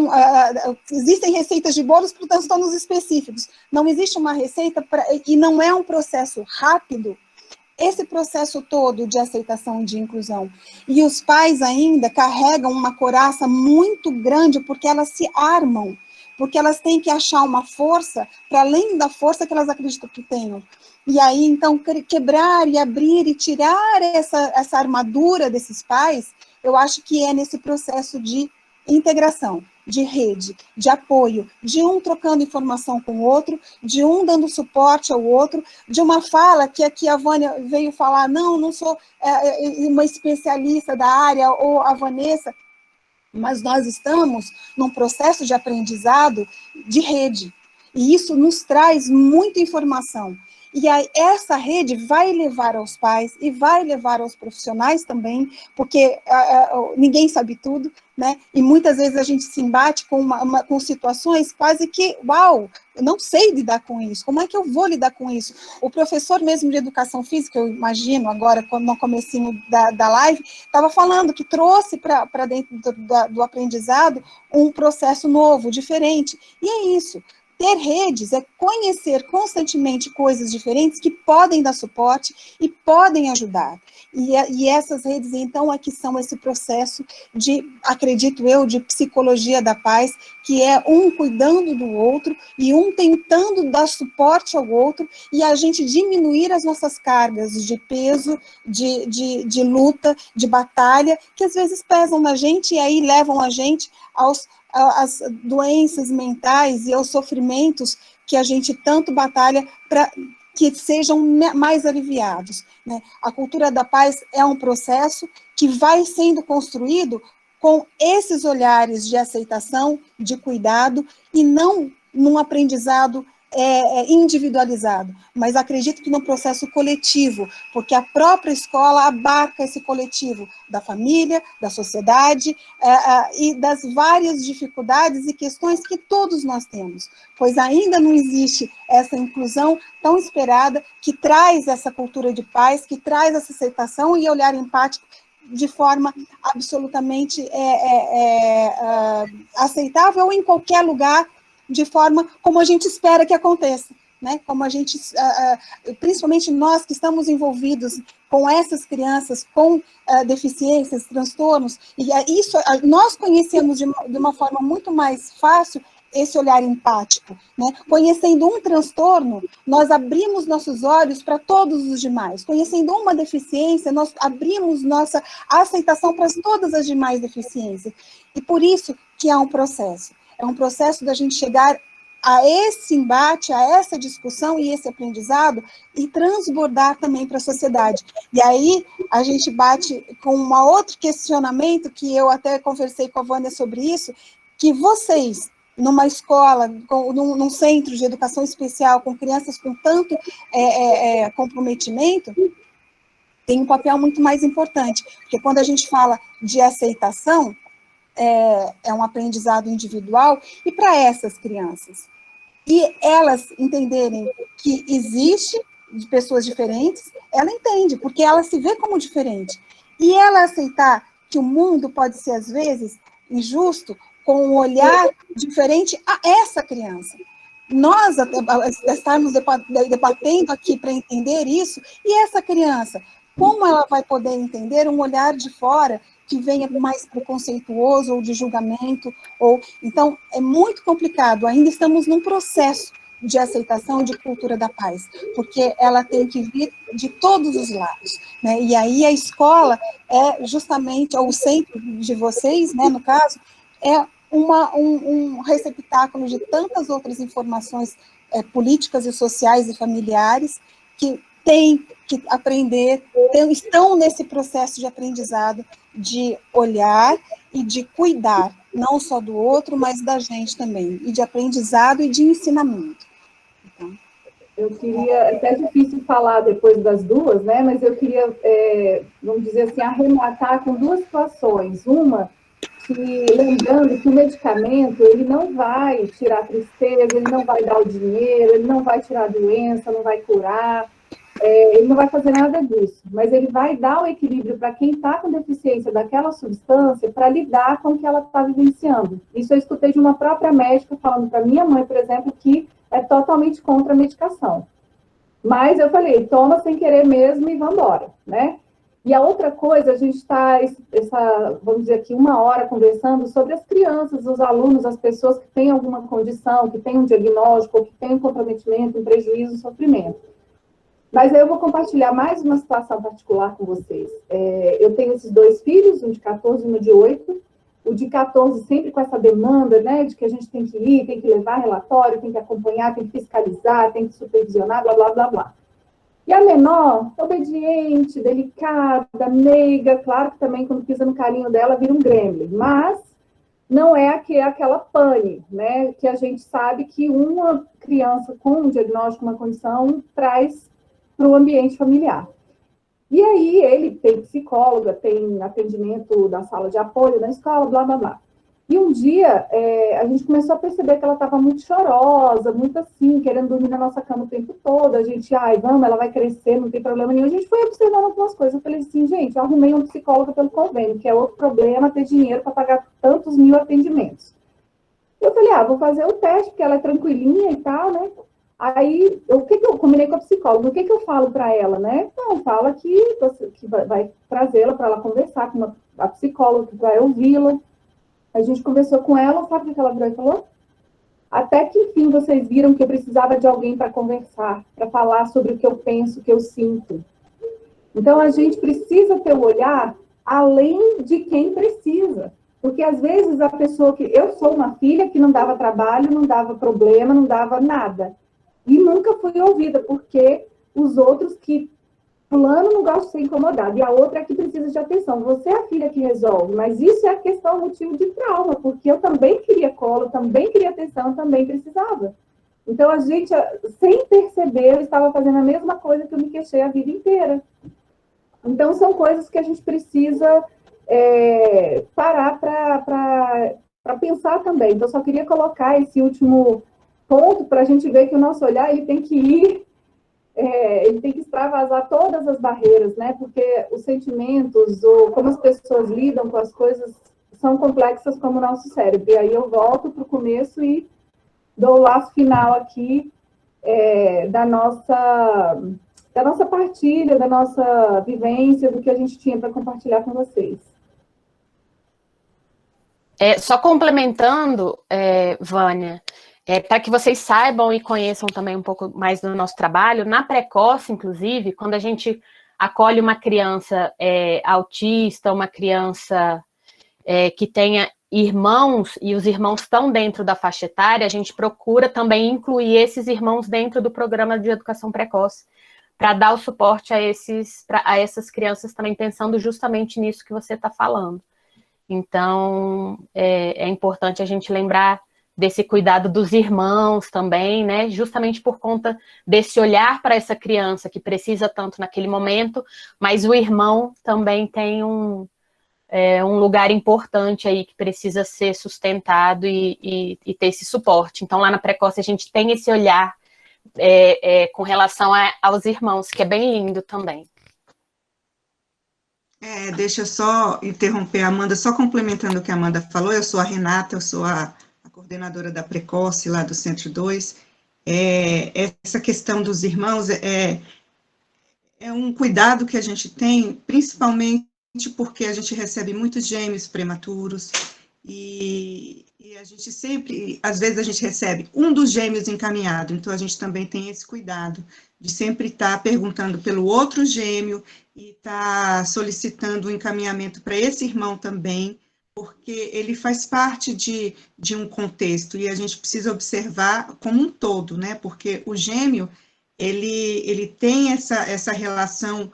existem receitas de bolos para transtornos específicos, não existe uma receita e não é um processo rápido, esse processo todo de aceitação e de inclusão. E os pais ainda carregam uma couraça muito grande porque elas se armam, porque elas têm que achar uma força para além da força que elas acreditam que tenham. E aí, então, quebrar e abrir e tirar essa armadura desses pais, eu acho que é nesse processo de integração, de rede, de apoio, de um trocando informação com o outro, de um dando suporte ao outro, de uma fala que aqui a Vânia veio falar, não sou uma especialista da área, ou a Vanessa, mas nós estamos num processo de aprendizado de rede, e isso nos traz muita informação. E aí, essa rede vai levar aos pais e vai levar aos profissionais também, porque ninguém sabe tudo, né? E muitas vezes a gente se embate com situações quase que, uau, eu não sei lidar com isso, como é que eu vou lidar com isso? O professor mesmo de educação física, eu imagino agora, no comecinho da live, estava falando que trouxe para dentro do aprendizado um processo novo, diferente, e é isso. Ter redes é conhecer constantemente coisas diferentes que podem dar suporte e podem ajudar. E essas redes, então, é que são esse processo de, acredito eu, de psicologia da paz, que é um cuidando do outro e um tentando dar suporte ao outro e a gente diminuir as nossas cargas de peso, de luta, de batalha, que às vezes pesam na gente e aí levam a gente às doenças mentais e aos sofrimentos que a gente tanto batalha para que sejam mais aliviados, né? A cultura da paz é um processo que vai sendo construído com esses olhares de aceitação, de cuidado, e não num aprendizado individualizado, mas acredito que no processo coletivo, porque a própria escola abarca esse coletivo da família, da sociedade e das várias dificuldades e questões que todos nós temos, pois ainda não existe essa inclusão tão esperada que traz essa cultura de paz, que traz essa aceitação e olhar empático de forma absolutamente aceitável em qualquer lugar, de forma como a gente espera que aconteça, né? Como a gente, principalmente nós que estamos envolvidos com essas crianças com deficiências, transtornos, e isso nós conhecemos de uma forma muito mais fácil esse olhar empático, né? Conhecendo um transtorno, nós abrimos nossos olhos para todos os demais. Conhecendo uma deficiência, nós abrimos nossa aceitação para todas as demais deficiências. E por isso que há um processo. É um processo da gente chegar a esse embate, a essa discussão e esse aprendizado e transbordar também para a sociedade. E aí a gente bate com um outro questionamento, que eu até conversei com a Vânia sobre isso, que vocês, numa escola, num centro de educação especial, com crianças com tanto comprometimento, tem um papel muito mais importante, porque quando a gente fala de aceitação, é um aprendizado individual, e para essas crianças, e elas entenderem que existe de pessoas diferentes, ela entende, porque ela se vê como diferente, e ela aceitar que o mundo pode ser, às vezes, injusto, com um olhar diferente a essa criança. Nós estarmos debatendo aqui para entender isso, e essa criança, como ela vai poder entender um olhar de fora que venha mais preconceituoso ou de julgamento? Então, é muito complicado, ainda estamos num processo de aceitação de cultura da paz, porque ela tem que vir de todos os lados, né? E aí a escola é justamente, ou o centro de vocês, né, no caso, é um receptáculo de tantas outras informações políticas e sociais e familiares que têm que aprender, estão nesse processo de aprendizado, de olhar e de cuidar, não só do outro, mas da gente também, e de aprendizado e de ensinamento. Então, eu queria, é até difícil falar depois das duas, né, mas eu queria, vamos dizer assim, arrematar com duas situações. Uma, que lembrando que o medicamento, ele não vai tirar a tristeza, ele não vai dar o dinheiro, ele não vai tirar a doença, não vai curar, ele não vai fazer nada disso, mas ele vai dar o equilíbrio para quem está com deficiência daquela substância para lidar com o que ela está vivenciando. Isso eu escutei de uma própria médica falando para minha mãe, por exemplo, que é totalmente contra a medicação. Mas eu falei, toma sem querer mesmo e vamos embora, né? E a outra coisa, a gente está, vamos dizer aqui, 1 hora conversando sobre as crianças, os alunos, as pessoas que têm alguma condição, que têm um diagnóstico, ou que têm um comprometimento, um prejuízo, um sofrimento. Mas eu vou compartilhar mais uma situação particular com vocês. Eu tenho esses 2 filhos, um de 14 e um de 8. O de 14 sempre com essa demanda, né, de que a gente tem que ir, tem que levar relatório, tem que acompanhar, tem que fiscalizar, tem que supervisionar, blá, blá, blá, blá. E a menor, obediente, delicada, meiga, claro que também quando pisa no carinho dela vira um gremlin, mas não é aquela pane, né, que a gente sabe que uma criança com um diagnóstico, uma condição, traz para o ambiente familiar. E aí ele tem psicóloga, tem atendimento da sala de apoio na escola, blá, blá, blá. E um dia a gente começou a perceber que ela estava muito chorosa, muito assim, querendo dormir na nossa cama o tempo todo. A gente, vamos, ela vai crescer, não tem problema nenhum. A gente foi observando algumas coisas. Eu falei assim, gente, eu arrumei uma psicóloga pelo convênio, que é outro problema, ter dinheiro para pagar tantos mil atendimentos. Eu falei, vou fazer o teste, porque ela é tranquilinha e tal, né? Aí, o que eu combinei com a psicóloga? O que eu falo para ela, né? Então, fala que vai trazê-la para ela conversar com a psicóloga, que vai ouvi-la. A gente conversou com ela, sabe o que ela virou e falou? Até que, enfim, vocês viram que eu precisava de alguém para conversar, para falar sobre o que eu penso, o que eu sinto. Então, a gente precisa ter o olhar além de quem precisa. Porque, às vezes, a pessoa que... Eu sou uma filha que não dava trabalho, não dava problema, não dava nada. E nunca fui ouvida, porque os outros que fulano não gosta de ser incomodado, e a outra é que precisa de atenção. Você é a filha que resolve, mas isso é a questão, motivo de trauma, porque eu também queria colo, eu também queria atenção, eu também precisava. Então, a gente, sem perceber, eu estava fazendo a mesma coisa que eu me queixei a vida inteira. Então, são coisas que a gente precisa parar para pensar também. Então, só queria colocar esse último ponto para a gente ver que o nosso olhar ele tem que ir, ele tem que extravasar todas as barreiras, né? Porque os sentimentos, ou como as pessoas lidam com as coisas, são complexas como o nosso cérebro. E aí eu volto para o começo e dou o laço final aqui da nossa partilha, da nossa vivência, do que a gente tinha para compartilhar com vocês. Só complementando, Vânia, para que vocês saibam e conheçam também um pouco mais do nosso trabalho, na Precoce, inclusive, quando a gente acolhe uma criança autista, uma criança que tenha irmãos, e os irmãos estão dentro da faixa etária, a gente procura também incluir esses irmãos dentro do programa de educação precoce, para dar o suporte a essas crianças também, pensando justamente nisso que você está falando. Então, é importante a gente lembrar desse cuidado dos irmãos também, né? Justamente por conta desse olhar para essa criança que precisa tanto naquele momento, mas o irmão também tem um lugar importante aí que precisa ser sustentado e ter esse suporte. Então, lá na Precoce, a gente tem esse olhar com relação aos irmãos, que é bem lindo também. Deixa eu só interromper a Amanda, só complementando o que a Amanda falou. Eu sou a Renata, eu sou a coordenadora da Precoce, lá do Centro 2. Essa questão dos irmãos é um cuidado que a gente tem, principalmente porque a gente recebe muitos gêmeos prematuros, e a gente sempre, às vezes a gente recebe um dos gêmeos encaminhado, então a gente também tem esse cuidado de sempre estar perguntando pelo outro gêmeo e estar solicitando o encaminhamento para esse irmão também, porque ele faz parte de um contexto, e a gente precisa observar como um todo, né? Porque o gêmeo, ele tem essa relação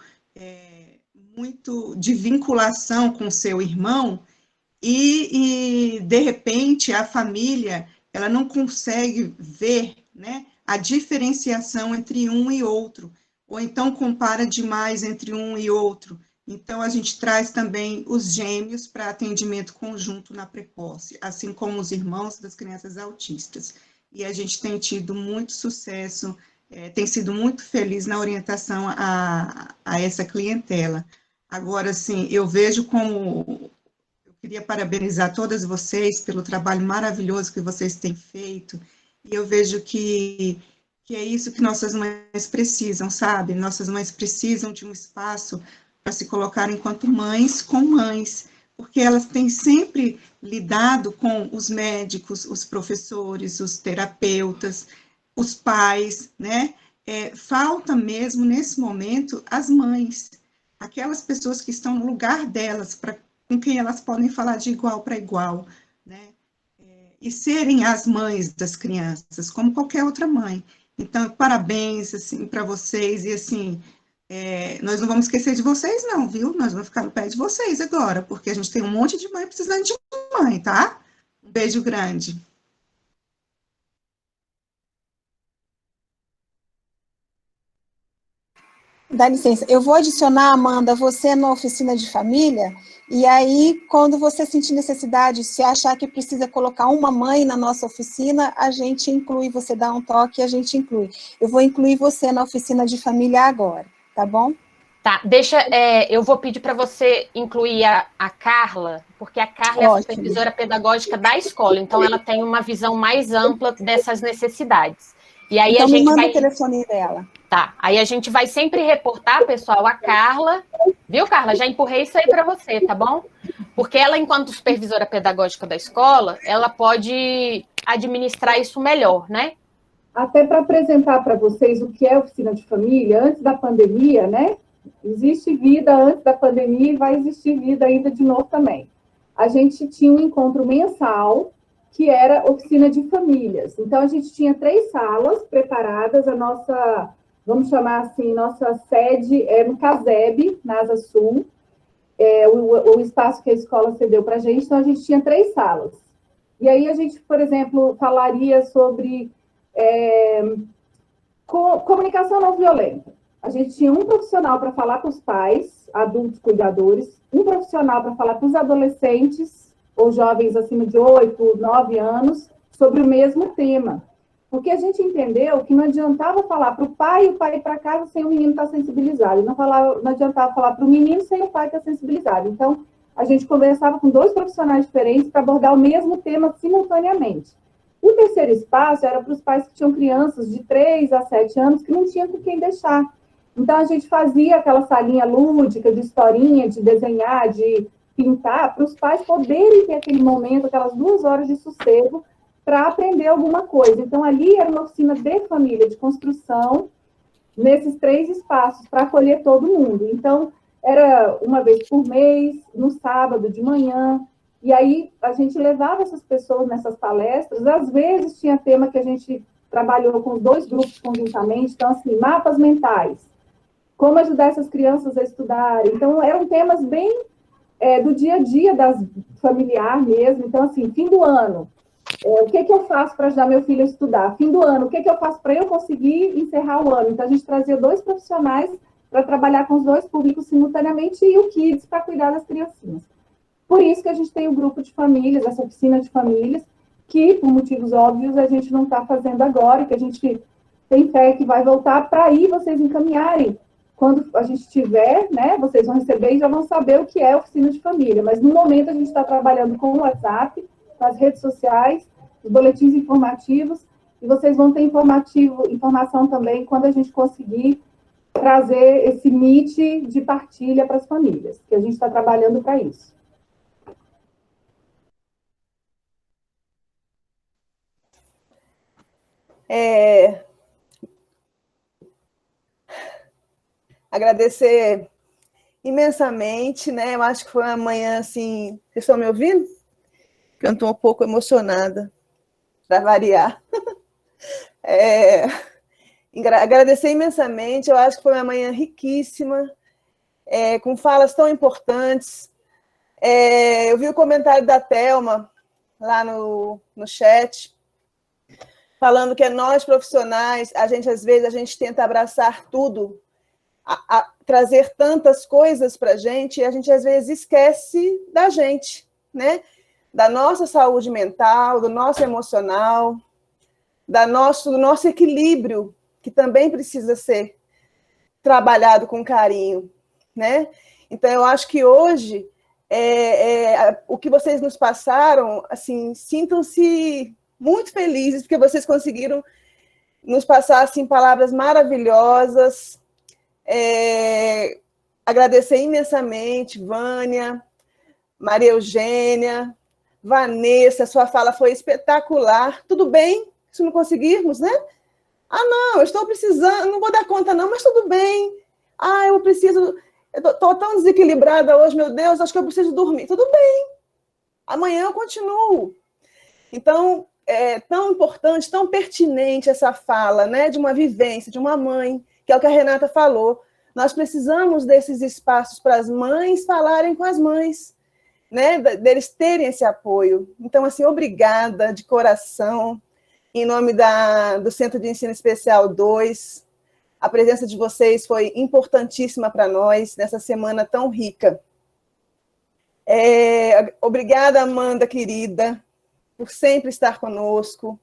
muito de vinculação com o seu irmão, e de repente, a família, ela não consegue ver, né, a diferenciação entre um e outro, ou então compara demais entre um e outro. Então, a gente traz também os gêmeos para atendimento conjunto na Precoce, assim como os irmãos das crianças autistas. E a gente tem tido muito sucesso, tem sido muito feliz na orientação a essa clientela. Agora, assim, eu vejo como... Eu queria parabenizar todas vocês pelo trabalho maravilhoso que vocês têm feito, e eu vejo que é isso que nossas mães precisam, sabe? Nossas mães precisam de um espaço para se colocar enquanto mães com mães, porque elas têm sempre lidado com os médicos, os professores, os terapeutas, os pais, né? Falta mesmo, nesse momento, as mães, aquelas pessoas que estão no lugar delas, com quem elas podem falar de igual para igual, né? E serem as mães das crianças, como qualquer outra mãe. Então, parabéns, assim, para vocês, e assim, nós não vamos esquecer de vocês não, viu? Nós vamos ficar no pé de vocês agora, porque a gente tem um monte de mãe precisando de mãe, tá? Um beijo grande. Dá licença, eu vou adicionar, Amanda, você na oficina de família, e aí, quando você sentir necessidade, se achar que precisa colocar uma mãe na nossa oficina, a gente inclui, você dá um toque e a gente inclui. Eu vou incluir você na oficina de família agora, tá bom? Tá, eu vou pedir para você incluir a Carla, porque a Carla é a supervisora pedagógica da escola, então ela tem uma visão mais ampla dessas necessidades. E aí então, a gente me manda o telefone dela. Tá, aí a gente vai sempre reportar, pessoal, a Carla, viu, Carla? Já empurrei isso aí para você, tá bom? Porque ela, enquanto supervisora pedagógica da escola, ela pode administrar isso melhor, né? Até para apresentar para vocês o que é oficina de família, antes da pandemia, né? Existe vida antes da pandemia e vai existir vida ainda de novo também. A gente tinha um encontro mensal, que era oficina de famílias. Então, a gente tinha 3 salas preparadas, a nossa... Vamos chamar assim, nossa sede é no CASEB, na Asa Sul, o espaço que a escola cedeu para a gente, então a gente tinha 3 salas. E aí a gente, por exemplo, falaria sobre comunicação não violenta. A gente tinha um profissional para falar com os pais, adultos cuidadores, um profissional para falar com os adolescentes, ou jovens acima de 8, 9 anos, sobre o mesmo tema. Porque a gente entendeu que não adiantava falar para o pai e o pai ir para casa sem o menino estar sensibilizado. Não adiantava falar para o menino sem o pai estar sensibilizado. Então, a gente conversava com 2 profissionais diferentes para abordar o mesmo tema simultaneamente. O terceiro espaço era para os pais que tinham crianças de 3 a 7 anos que não tinham com quem deixar. Então, a gente fazia aquela salinha lúdica, de historinha, de desenhar, de pintar, para os pais poderem ter aquele momento, aquelas 2 horas de sossego, para aprender alguma coisa. Então, ali era uma oficina de família, de construção, nesses 3 espaços, para acolher todo mundo. Então, era uma vez por mês, no sábado de manhã, E aí a gente levava essas pessoas nessas palestras, às vezes tinha tema que a gente trabalhou com os 2 grupos conjuntamente, então assim, mapas mentais, como ajudar essas crianças a estudarem. Então eram temas bem do dia a dia familiar mesmo. Então assim, fim do ano, o que eu faço para ajudar meu filho a estudar? Fim do ano, o que eu faço para eu conseguir encerrar o ano? Então a gente trazia 2 profissionais para trabalhar com os 2 públicos simultaneamente e o Kids para cuidar das criancinhas. Por isso que a gente tem o grupo de famílias, essa oficina de famílias, que, por motivos óbvios, a gente não está fazendo agora, e que a gente tem fé que vai voltar para aí vocês encaminharem. Quando a gente tiver, né, vocês vão receber e já vão saber o que é oficina de família. Mas, no momento, a gente está trabalhando com o WhatsApp, com as redes sociais, os boletins informativos, e vocês vão ter informação também quando a gente conseguir trazer esse Meet de partilha para as famílias, que a gente está trabalhando para isso. Agradecer imensamente, né? Eu acho que foi uma manhã, assim... Vocês estão me ouvindo? Porque eu estou um pouco emocionada, para variar. Agradecer imensamente, eu acho que foi uma manhã riquíssima, com falas tão importantes. Eu vi o comentário da Thelma lá no chat, falando que nós, profissionais, às vezes, a gente tenta abraçar tudo, trazer tantas coisas para a gente, e a gente, às vezes, esquece da gente, né? Da nossa saúde mental, do nosso emocional, do nosso equilíbrio, que também precisa ser trabalhado com carinho, né? Então, eu acho que hoje, o que vocês nos passaram, assim, sintam-se muito felizes, porque vocês conseguiram nos passar, assim, palavras maravilhosas. Agradecer imensamente, Vânia, Maria Eugênia, Vanessa, sua fala foi espetacular. Tudo bem, se não conseguirmos, né? Não, eu estou precisando, não vou dar conta não, mas tudo bem. Eu estou tão desequilibrada hoje, meu Deus, acho que eu preciso dormir. Tudo bem, amanhã eu continuo. Então, é tão importante, tão pertinente essa fala, né, de uma vivência, de uma mãe, que é o que a Renata falou. Nós precisamos desses espaços para as mães falarem com as mães, né, deles terem esse apoio. Então, assim, obrigada de coração, em nome do Centro de Ensino Especial 2. A presença de vocês foi importantíssima para nós nessa semana tão rica. Obrigada, Amanda, querida, por sempre estar conosco.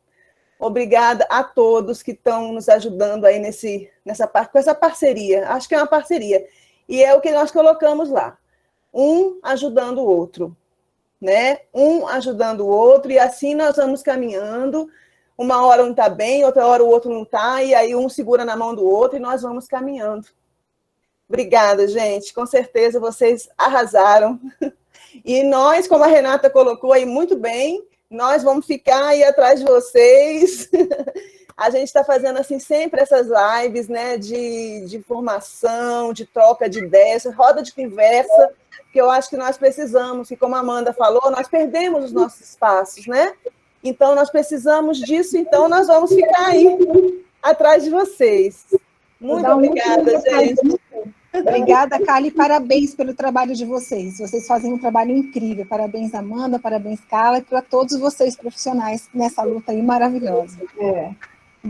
Obrigada a todos que estão nos ajudando aí com essa parceria. Acho que é uma parceria. E é o que nós colocamos lá. Um ajudando o outro, né? Um ajudando o outro, e assim nós vamos caminhando. Uma hora um está bem, outra hora o outro não está, e aí um segura na mão do outro e nós vamos caminhando. Obrigada, gente. Com certeza vocês arrasaram. E nós, como a Renata colocou aí muito bem, nós vamos ficar aí atrás de vocês. A gente está fazendo assim sempre essas lives, né, de formação, de troca de ideias, roda de conversa, que eu acho que nós precisamos, e como a Amanda falou, nós perdemos os nossos espaços, né? Então, nós precisamos disso, então nós vamos ficar aí atrás de vocês. Muito obrigada, gente. Obrigada, Kali, parabéns pelo trabalho de vocês. Vocês fazem um trabalho incrível. Parabéns, Amanda, parabéns, Carla, e para todos vocês profissionais nessa luta aí maravilhosa.